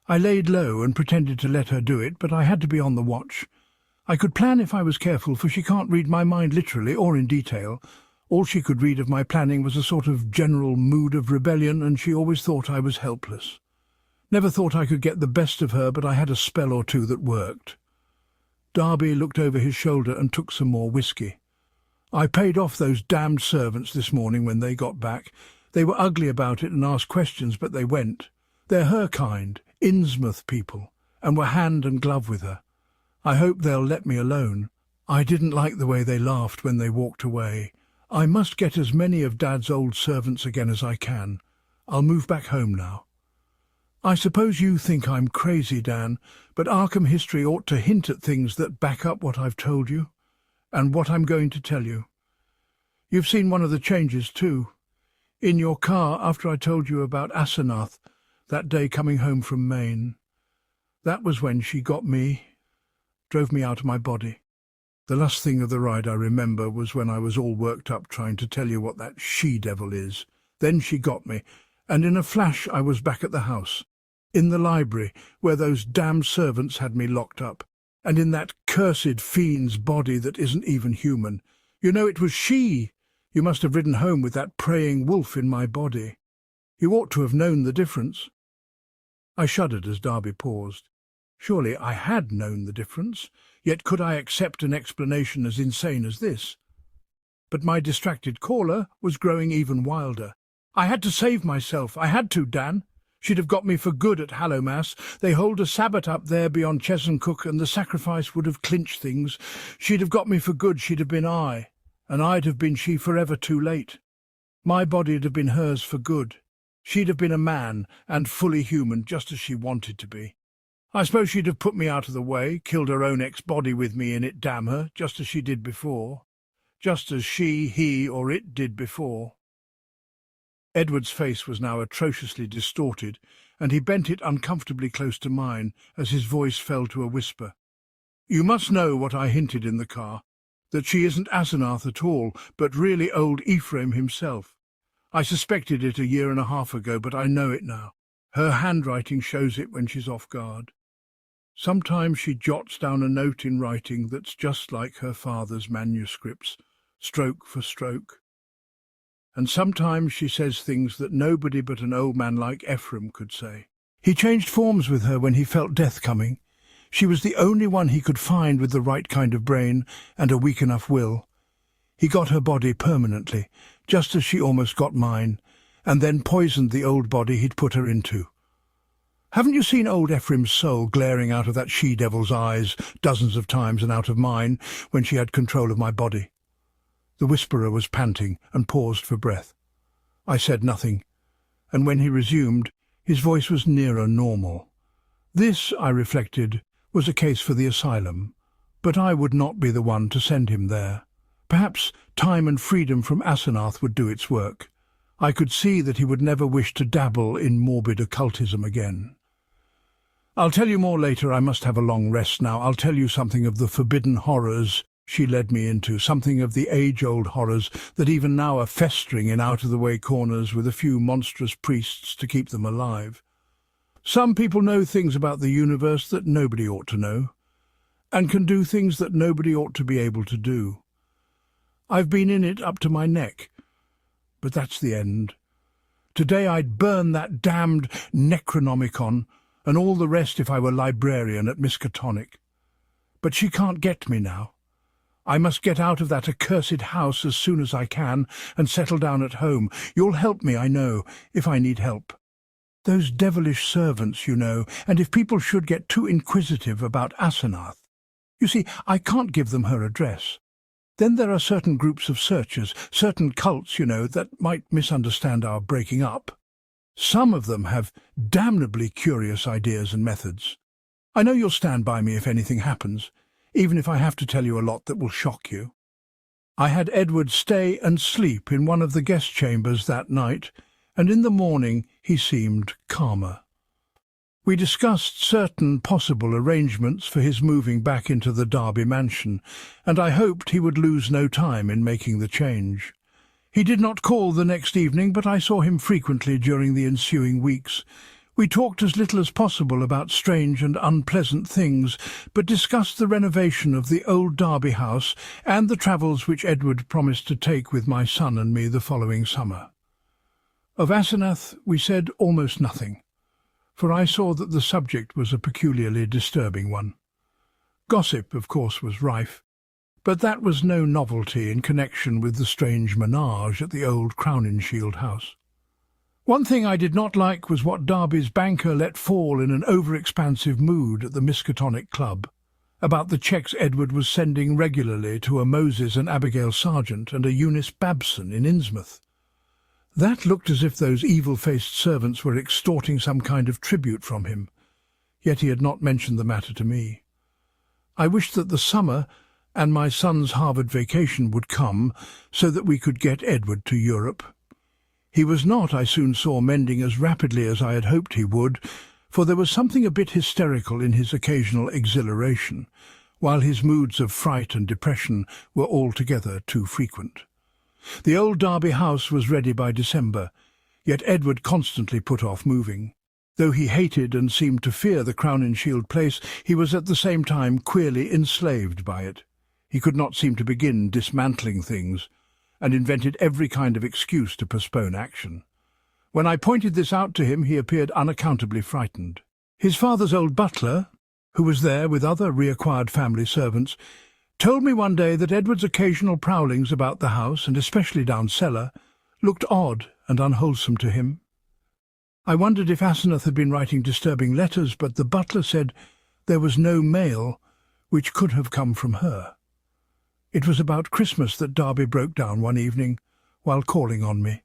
A: I laid low and pretended to let her do it, but I had to be on the watch. I could plan if I was careful, for she can't read my mind literally or in detail. All she could read of my planning was a sort of general mood of rebellion, and she always thought I was helpless. Never thought I could get the best of her, but I had a spell or two that worked." Darby looked over his shoulder and took some more whiskey. "I paid off those damned servants this morning when they got back. They were ugly about it and asked questions, but they went. They're her kind, Innsmouth people, and were hand and glove with her. I hope they'll let me alone. I didn't like the way they laughed when they walked away. I must get as many of Dad's old servants again as I can. I'll move back home now. I suppose you think I'm crazy, Dan, but Arkham history ought to hint at things that back up what I've told you, and what I'm going to tell you. You've seen one of the changes, too. In your car after I told you about Asenath, that day coming home from Maine. That was when she got me, drove me out of my body. The last thing of the ride I remember was when I was all worked up trying to tell you what that she-devil is. Then she got me, and in a flash I was back at the house, in the library, where those damned servants had me locked up, and in that cursed fiend's body that isn't even human. You know, it was she. You must have ridden home with that praying wolf in my body. You ought to have known the difference." I shuddered as Darby paused. Surely I had known the difference, yet could I accept an explanation as insane as this? But my distracted caller was growing even wilder. "I had to save myself. I had to, Dan. She'd have got me for good at Hallowmass. They hold a Sabbath up there beyond Chesuncook, and the sacrifice would have clinched things. She'd have got me for good. She'd have been I, and I'd have been she forever too late. My body'd have been hers for good. She'd have been a man, and fully human, just as she wanted to be. I suppose she'd have put me out of the way, killed her own ex-body with me in it, damn her, just as she did before. Just as she, he, or it did before." Edward's face was now atrociously distorted, and he bent it uncomfortably close to mine as his voice fell to a whisper. "You must know what I hinted in the car, that she isn't Asenath at all, but really old Ephraim himself. I suspected it 1.5 years ago, but I know it now. Her handwriting shows it when she's off guard. Sometimes she jots down a note in writing that's just like her father's manuscripts, stroke for stroke. And sometimes she says things that nobody but an old man like Ephraim could say. He changed forms with her when he felt death coming. She was the only one he could find with the right kind of brain and a weak enough will. He got her body permanently, just as she almost got mine, and then poisoned the old body he'd put her into. Haven't you seen old Ephraim's soul glaring out of that she-devil's eyes dozens of times and out of mine when she had control of my body?" The whisperer was panting and paused for breath. I said nothing, and when he resumed, his voice was nearer normal. This, I reflected, was a case for the asylum, but I would not be the one to send him there. Perhaps time and freedom from Asenath would do its work. I could see that he would never wish to dabble in morbid occultism again. "I'll tell you more later. I must have a long rest now. I'll tell you something of the forbidden horrors she led me into, something of the age-old horrors that even now are festering in out-of-the-way corners with a few monstrous priests to keep them alive. Some people know things about the universe that nobody ought to know, and can do things that nobody ought to be able to do. I've been in it up to my neck, but that's the end. Today I'd burn that damned Necronomicon and all the rest if I were librarian at Miskatonic. But she can't get me now. I must get out of that accursed house as soon as I can and settle down at home. You'll help me, I know, if I need help. Those devilish servants, you know, and if people should get too inquisitive about Asenath. You see, I can't give them her address. Then there are certain groups of searchers, certain cults, you know, that might misunderstand our breaking up. Some of them have damnably curious ideas and methods. I know you'll stand by me if anything happens, even if I have to tell you a lot that will shock you. I had Edward stay and sleep in one of the guest chambers that night, and in the morning he seemed calmer. We discussed certain possible arrangements for his moving back into the Derby mansion, and I hoped he would lose no time in making the change. He did not call the next evening, but I saw him frequently during the ensuing weeks. We talked as little as possible about strange and unpleasant things, but discussed the renovation of the old Derby house and the travels which Edward promised to take with my son and me the following summer. Of Asenath we said almost nothing, for I saw that the subject was a peculiarly disturbing one. Gossip, of course, was rife, but that was no novelty in connection with the strange menage at the old Crowninshield house. One thing I did not like was what Derby's banker let fall in an over-expansive mood at the Miskatonic Club, about the cheques Edward was sending regularly to a Moses and Abigail Sargent and a Eunice Babson in Innsmouth. That looked as if those evil-faced servants were extorting some kind of tribute from him, yet he had not mentioned the matter to me. I wished that the summer and my son's Harvard vacation would come so that we could get Edward to Europe. He was not, I soon saw, mending as rapidly as I had hoped he would, for there was something a bit hysterical in his occasional exhilaration, while his moods of fright and depression were altogether too frequent. The old Derby house was ready by December, yet Edward constantly put off moving. Though he hated and seemed to fear the Crowninshield place, he was at the same time queerly enslaved by it. He could not seem to begin dismantling things, and invented every kind of excuse to postpone action. When I pointed this out to him, he appeared unaccountably frightened. His father's old butler, who was there with other reacquired family servants, told me one day that Edward's occasional prowlings about the house, and especially down cellar, looked odd and unwholesome to him. I wondered if Asenath had been writing disturbing letters, but the butler said there was no mail which could have come from her. It was about Christmas that Derby broke down one evening while calling on me.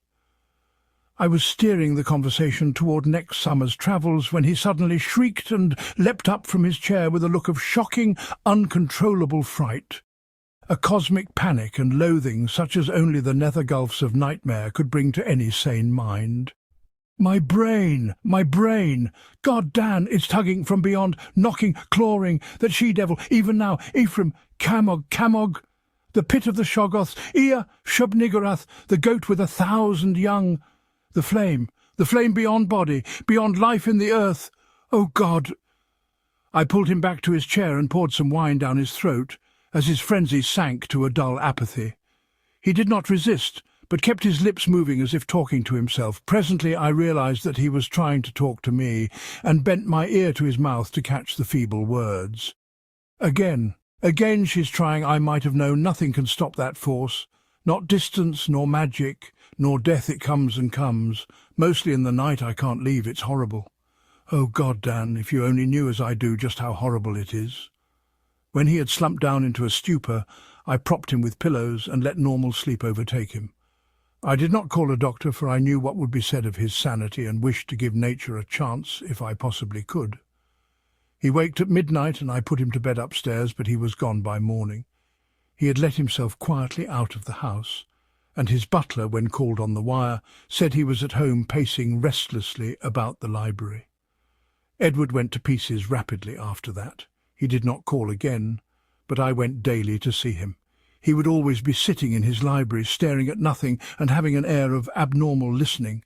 A: I was steering the conversation toward next summer's travels when he suddenly shrieked and leapt up from his chair with a look of shocking, uncontrollable fright, a cosmic panic and loathing such as only the nether gulfs of nightmare could bring to any sane mind. My brain! God, Dan, it's tugging from beyond, knocking, clawing, that she-devil, even now, Ephraim, Camog, the pit of the Shoggoths, Ea, Shub-Niggurath, the goat with 1,000 young, the flame beyond body, beyond life in the earth. Oh, God! I pulled him back to his chair and poured some wine down his throat, as his frenzy sank to a dull apathy. He did not resist, but kept his lips moving as if talking to himself. Presently I realized that he was trying to talk to me, and bent my ear to his mouth to catch the feeble words. Again she's trying. I might have known nothing can stop that force. Not distance, nor magic, nor death. It comes and comes. Mostly in the night. I can't leave. It's horrible. Oh, God, Dan, if you only knew as I do just how horrible it is. When he had slumped down into a stupor, I propped him with pillows and let normal sleep overtake him. I did not call a doctor, for I knew what would be said of his sanity and wished to give nature a chance if I possibly could. He waked at midnight and I put him to bed upstairs, but he was gone by morning. He had let himself quietly out of the house, and his butler, when called on the wire, said he was at home pacing restlessly about the library. Edward went to pieces rapidly after that. He did not call again, but I went daily to see him. He would always be sitting in his library, staring at nothing and having an air of abnormal listening.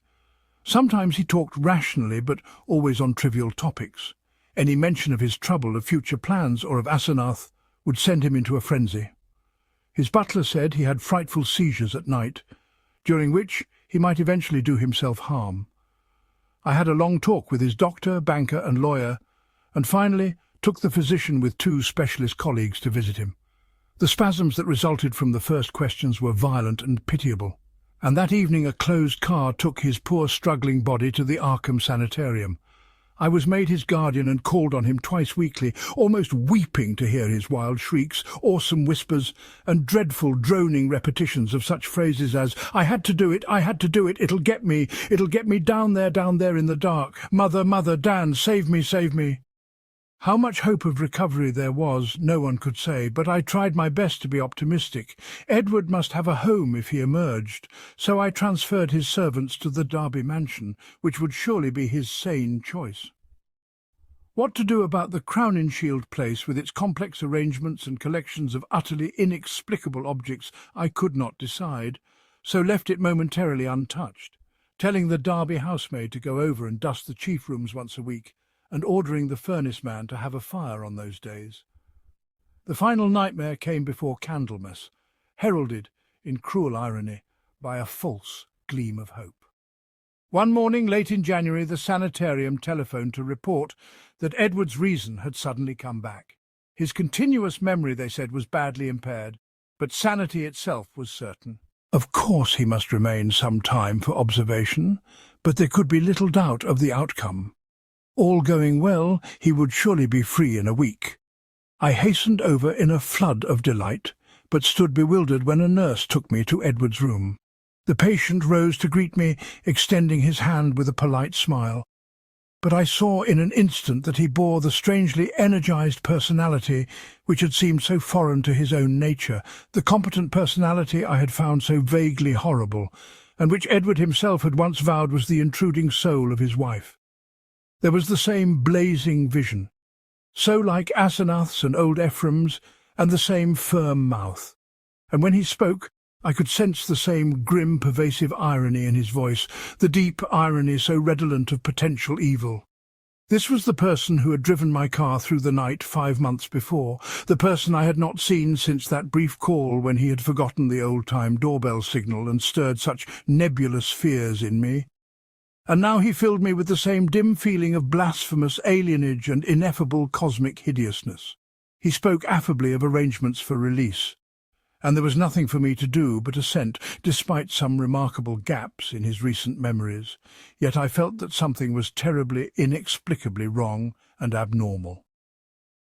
A: Sometimes he talked rationally, but always on trivial topics. Any mention of his trouble, of future plans, or of Asenath would send him into a frenzy. His butler said he had frightful seizures at night, during which he might eventually do himself harm. I had a long talk with his doctor, banker, and lawyer, and finally took the physician with 2 specialist colleagues to visit him. The spasms that resulted from the first questions were violent and pitiable, and that evening a closed car took his poor struggling body to the Arkham sanitarium. I was made his guardian and called on him twice weekly, almost weeping to hear his wild shrieks, awesome whispers, and dreadful droning repetitions of such phrases as, "I had to do it, I had to do it, it'll get me down there in the dark. Mother, mother, Dan, save me, save me." How much hope of recovery there was, no one could say, but I tried my best to be optimistic. Edward must have a home if he emerged, so I transferred his servants to the Derby mansion, which would surely be his sane choice. What to do about the Crowninshield place with its complex arrangements and collections of utterly inexplicable objects I could not decide, so left it momentarily untouched, telling the Derby housemaid to go over and dust the chief rooms once a week, and ordering the furnace man to have a fire on those days. The final nightmare came before Candlemas, heralded, in cruel irony, by a false gleam of hope. One morning late in January, the sanitarium telephoned to report that Edward's reason had suddenly come back. His continuous memory, they said, was badly impaired, but sanity itself was certain. Of course he must remain some time for observation, but there could be little doubt of the outcome. All going well, he would surely be free in a week. I hastened over in a flood of delight, but stood bewildered when a nurse took me to Edward's room. The patient rose to greet me, extending his hand with a polite smile. But I saw in an instant that he bore the strangely energized personality which had seemed so foreign to his own nature, the competent personality I had found so vaguely horrible, and which Edward himself had once vowed was the intruding soul of his wife. There was the same blazing vision, so like Asenath's and old Ephraim's, and the same firm mouth. And when he spoke, I could sense the same grim, pervasive irony in his voice, the deep irony so redolent of potential evil. This was the person who had driven my car through the night 5 months before, the person I had not seen since that brief call when he had forgotten the old-time doorbell signal and stirred such nebulous fears in me. And now he filled me with the same dim feeling of blasphemous alienage and ineffable cosmic hideousness. He spoke affably of arrangements for release, and there was nothing for me to do but assent, despite some remarkable gaps in his recent memories. Yet I felt that something was terribly, inexplicably wrong and abnormal.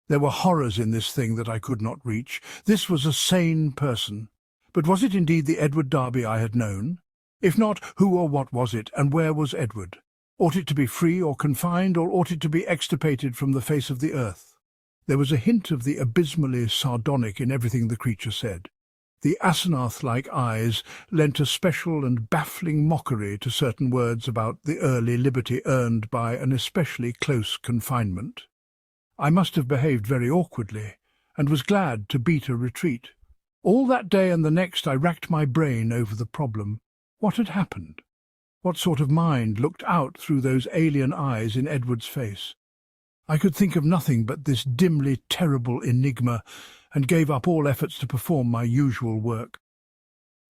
A: There were horrors in this thing that I could not reach. This was a sane person. But was it indeed the Edward Derby I had known? If not, who or what was it, and where was Edward? Ought it to be free or confined, or ought it to be extirpated from the face of the earth? There was a hint of the abysmally sardonic in everything the creature said. The Asenath-like eyes lent a special and baffling mockery to certain words about the early liberty earned by an especially close confinement. I must have behaved very awkwardly, and was glad to beat a retreat. All that day and the next I racked my brain over the problem. What had happened? What sort of mind looked out through those alien eyes in Edward's face? I could think of nothing but this dimly terrible enigma, and gave up all efforts to perform my usual work.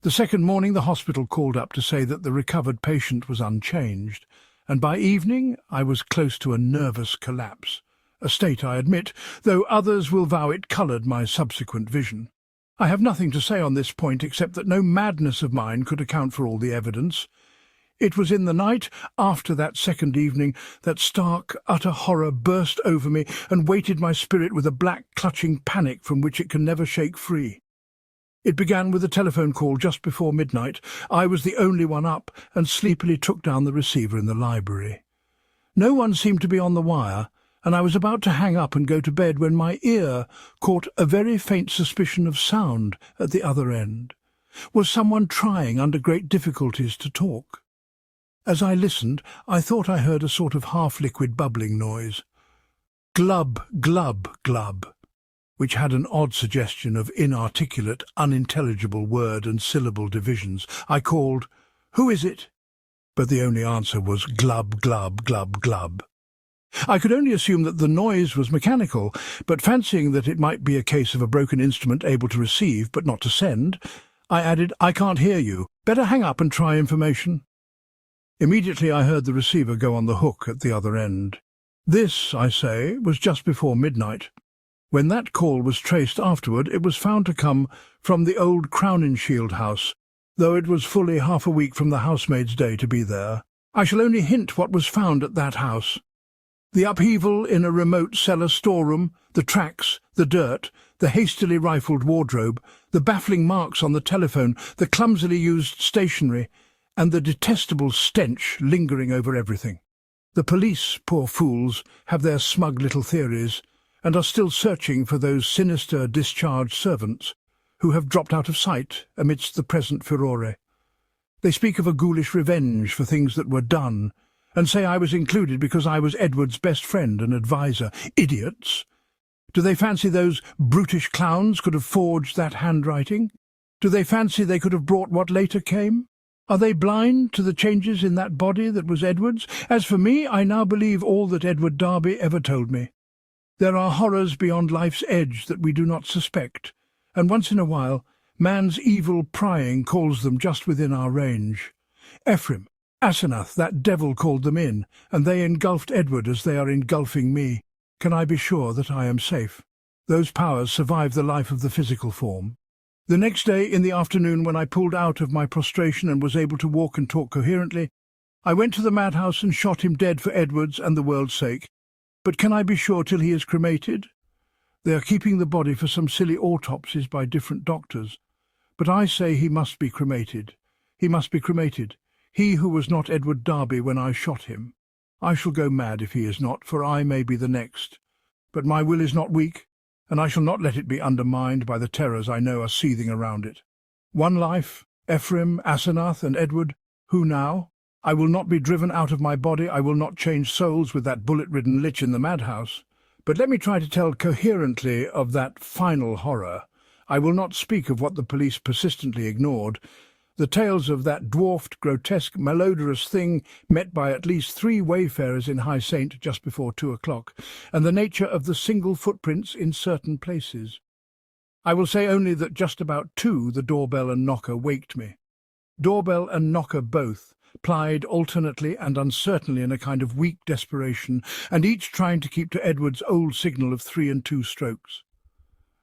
A: The second morning the hospital called up to say that the recovered patient was unchanged, and by evening I was close to a nervous collapse, a state, I admit, though others will vow it coloured my subsequent vision. I have nothing to say on this point except that no madness of mine could account for all the evidence. It was in the night, after that second evening, that stark, utter horror burst over me and weighted my spirit with a black, clutching panic from which it can never shake free. It began with a telephone call just before midnight. I was the only one up, and sleepily took down the receiver in the library. No one seemed to be on the wire, and I was about to hang up and go to bed when my ear caught a very faint suspicion of sound at the other end. Was someone trying under great difficulties to talk? As I listened, I thought I heard a sort of half-liquid bubbling noise. Glub, glub, glub, which had an odd suggestion of inarticulate, unintelligible word and syllable divisions. I called, "Who is it?" But the only answer was glub, glub, glub, glub. I could only assume that the noise was mechanical, but fancying that it might be a case of a broken instrument able to receive but not to send, I added, "I can't hear you. Better hang up and try information." Immediately I heard the receiver go on the hook at the other end. This, I say, was just before midnight. When that call was traced afterward, it was found to come from the old Crowninshield house, though it was fully half a week from the housemaid's day to be there. I shall only hint what was found at that house. The upheaval in a remote cellar storeroom, the tracks, the dirt, the hastily rifled wardrobe, the baffling marks on the telephone, the clumsily used stationery, and the detestable stench lingering over everything. The police, poor fools, have their smug little theories, and are still searching for those sinister discharged servants who have dropped out of sight amidst the present furore. They speak of a ghoulish revenge for things that were done, and say I was included because I was Edward's best friend and adviser. Idiots! Do they fancy those brutish clowns could have forged that handwriting? Do they fancy they could have brought what later came? Are they blind to the changes in that body that was Edward's? As for me, I now believe all that Edward Darby ever told me. There are horrors beyond life's edge that we do not suspect, and once in a while man's evil prying calls them just within our range. Ephraim, Asenath, that devil called them in, and they engulfed Edward as they are engulfing me. Can I be sure that I am safe? Those powers survive the life of the physical form. The next day, in the afternoon, when I pulled out of my prostration and was able to walk and talk coherently, I went to the madhouse and shot him dead for Edward's and the world's sake. But can I be sure till he is cremated? They are keeping the body for some silly autopsies by different doctors. But I say he must be cremated. He must be cremated. He who was not Edward Darby when I shot him. I shall go mad if he is not, for I may be the next. But my will is not weak, and I shall not let it be undermined by the terrors I know are seething around it. One life, Ephraim, Asenath, and Edward. Who now? I will not be driven out of my body. I will not change souls with that bullet-ridden lich in the madhouse. But let me try to tell coherently of that final horror. I will not speak of what the police persistently ignored, the tales of that dwarfed, grotesque, malodorous thing met by at least 3 wayfarers in High Saint just before 2 o'clock, and the nature of the single footprints in certain places. I will say only that just about 2 the doorbell and knocker waked me. Doorbell and knocker both, plied alternately and uncertainly in a kind of weak desperation, and each trying to keep to Edward's old signal of 3 and 2 strokes.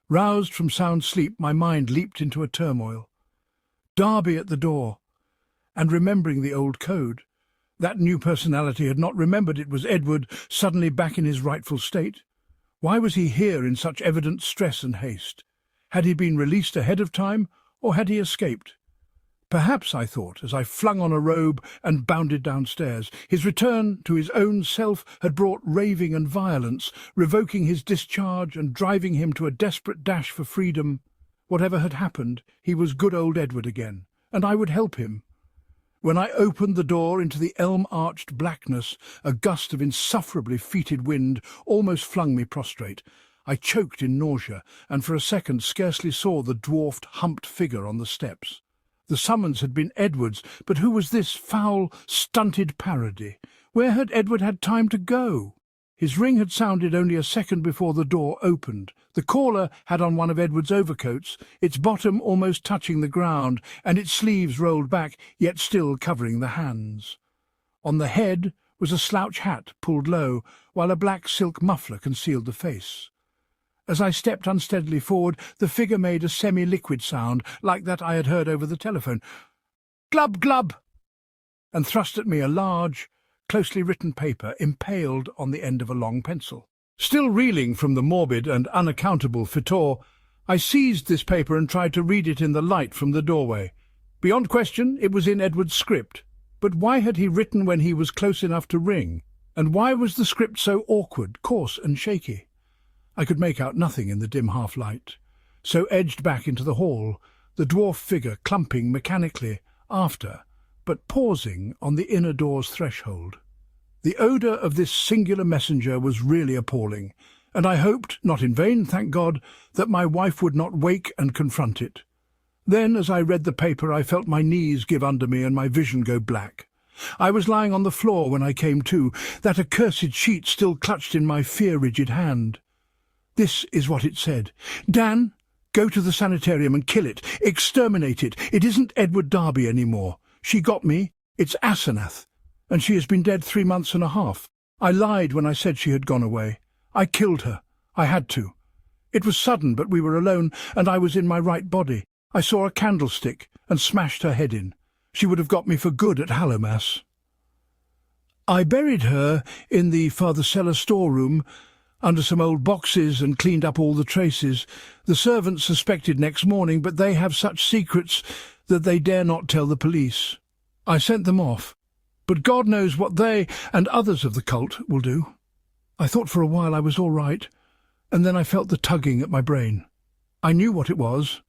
A: Roused from sound sleep, my mind leaped into a turmoil. Darby at the door, and remembering the old code. That new personality had not remembered it was Edward, suddenly back in his rightful state. Why was he here in such evident stress and haste? Had he been released ahead of time, or had he escaped? Perhaps, I thought, as I flung on a robe and bounded downstairs, his return to his own self had brought raving and violence, revoking his discharge and driving him to a desperate dash for freedom. Whatever had happened, he was good old Edward again, and I would help him. When I opened the door into the elm-arched blackness, a gust of insufferably fetid wind almost flung me prostrate. I choked in nausea, and for a second scarcely saw the dwarfed, humped figure on the steps. The summons had been Edward's, but who was this foul, stunted parody? Where had Edward had time to go? His ring had sounded only a second before the door opened. The caller had on one of Edward's overcoats, its bottom almost touching the ground, and its sleeves rolled back, yet still covering the hands. On the head was a slouch hat pulled low, while a black silk muffler concealed the face. As I stepped unsteadily forward, the figure made a semi-liquid sound, like that I had heard over the telephone. "Glub, glub!" and thrust at me a large, closely written paper impaled on the end of a long pencil. Still reeling from the morbid and unaccountable furore, I seized this paper and tried to read it in the light from the doorway. Beyond question, it was in Edward's script. But why had he written when he was close enough to ring? And why was the script so awkward, coarse and shaky? I could make out nothing in the dim half-light. So edged back into the hall, the dwarf figure clumping mechanically after, but pausing on the inner door's threshold. The odour of this singular messenger was really appalling, and I hoped, not in vain, thank God, that my wife would not wake and confront it. Then, as I read the paper, I felt my knees give under me and my vision go black. I was lying on the floor when I came to, that accursed sheet still clutched in my fear-rigid hand. This is what it said. "Dan, go to the sanitarium and kill it. Exterminate it. It isn't Edward Darby any more. She got me. It's Asenath. And she has been dead 3 months and a half. I lied when I said she had gone away. I killed her. I had to. It was sudden, but we were alone, and I was in my right body. I saw a candlestick and smashed her head in. She would have got me for good at Hallowmass. I buried her in the farther cellar storeroom, under some old boxes, and cleaned up all the traces. The servants suspected next morning, but they have such secrets that they dare not tell the police. I sent them off, but God knows what they and others of the cult will do. I thought for a while I was all right, and then I felt the tugging at my brain. I knew what it was.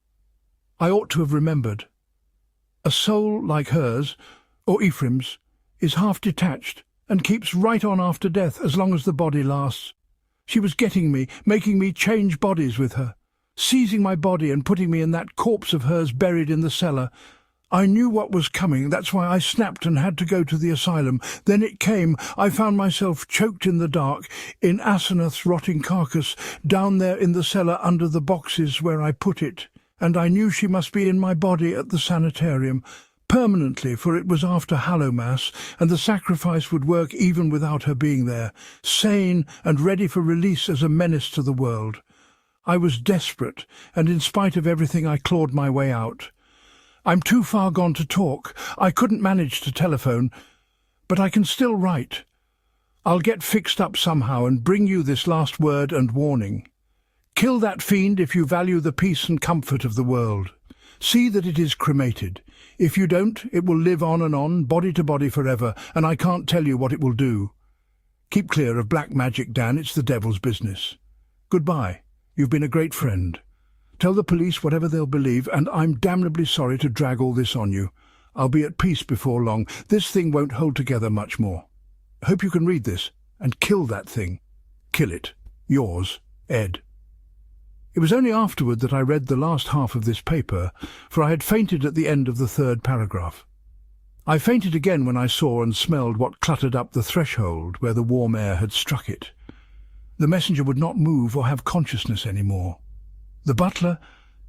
A: I ought to have remembered. A soul like hers, or Ephraim's, is half detached and keeps right on after death as long as the body lasts. She was getting me, making me change bodies with her, seizing my body and putting me in that corpse of hers buried in the cellar. I knew what was coming, that's why I snapped and had to go to the asylum. Then it came. I found myself choked in the dark, in Asenath's rotting carcass, down there in the cellar under the boxes where I put it. And I knew she must be in my body at the sanitarium, permanently, for it was after Hallowmass, and the sacrifice would work even without her being there, sane and ready for release as a menace to the world. I was desperate, and in spite of everything I clawed my way out. I'm too far gone to talk. I couldn't manage to telephone, but I can still write. I'll get fixed up somehow and bring you this last word and warning. Kill that fiend if you value the peace and comfort of the world. See that it is cremated. If you don't, it will live on, body to body forever, and I can't tell you what it will do. Keep clear of black magic, Dan. It's the devil's business. Goodbye. You've been a great friend. Tell the police whatever they'll believe, and I'm damnably sorry to drag all this on you. I'll be at peace before long. This thing won't hold together much more. Hope you can read this and kill that thing. Kill it. Yours, Ed. It was only afterward that I read the last half of this paper, for I had fainted at the end of the third paragraph. I fainted again when I saw and smelled what cluttered up the threshold where the warm air had struck it. The messenger would not move or have consciousness any more. The butler,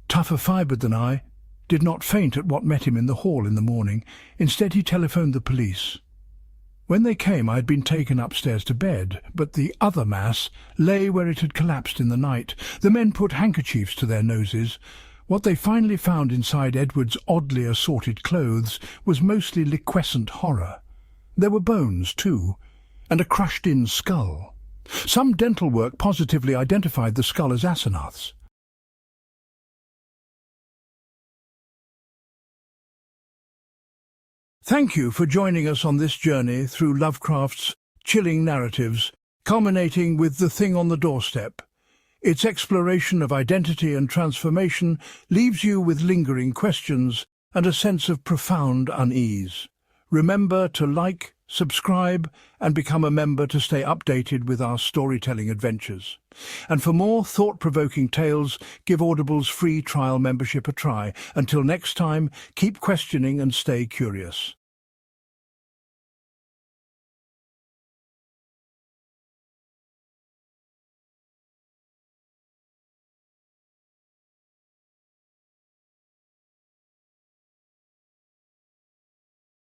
A: tougher-fibred than I, did not faint at what met him in the hall in the morning. Instead he telephoned the police. When they came I had been taken upstairs to bed, but the other mass lay where it had collapsed in the night. The men put handkerchiefs to their noses. What they finally found inside Edward's oddly assorted clothes was mostly liquescent horror. There were bones, too, and a crushed-in skull. Some dental work positively identified the skull as Asenath's. Thank you for joining us on this journey through Lovecraft's chilling narratives, culminating with The Thing on the Doorstep. Its exploration of identity and transformation leaves you with lingering questions and a sense of profound unease. Remember to like, subscribe, and become a member to stay updated with our storytelling adventures. And for more thought-provoking tales, give Audible's free trial membership a try. Until next time, keep questioning and stay curious.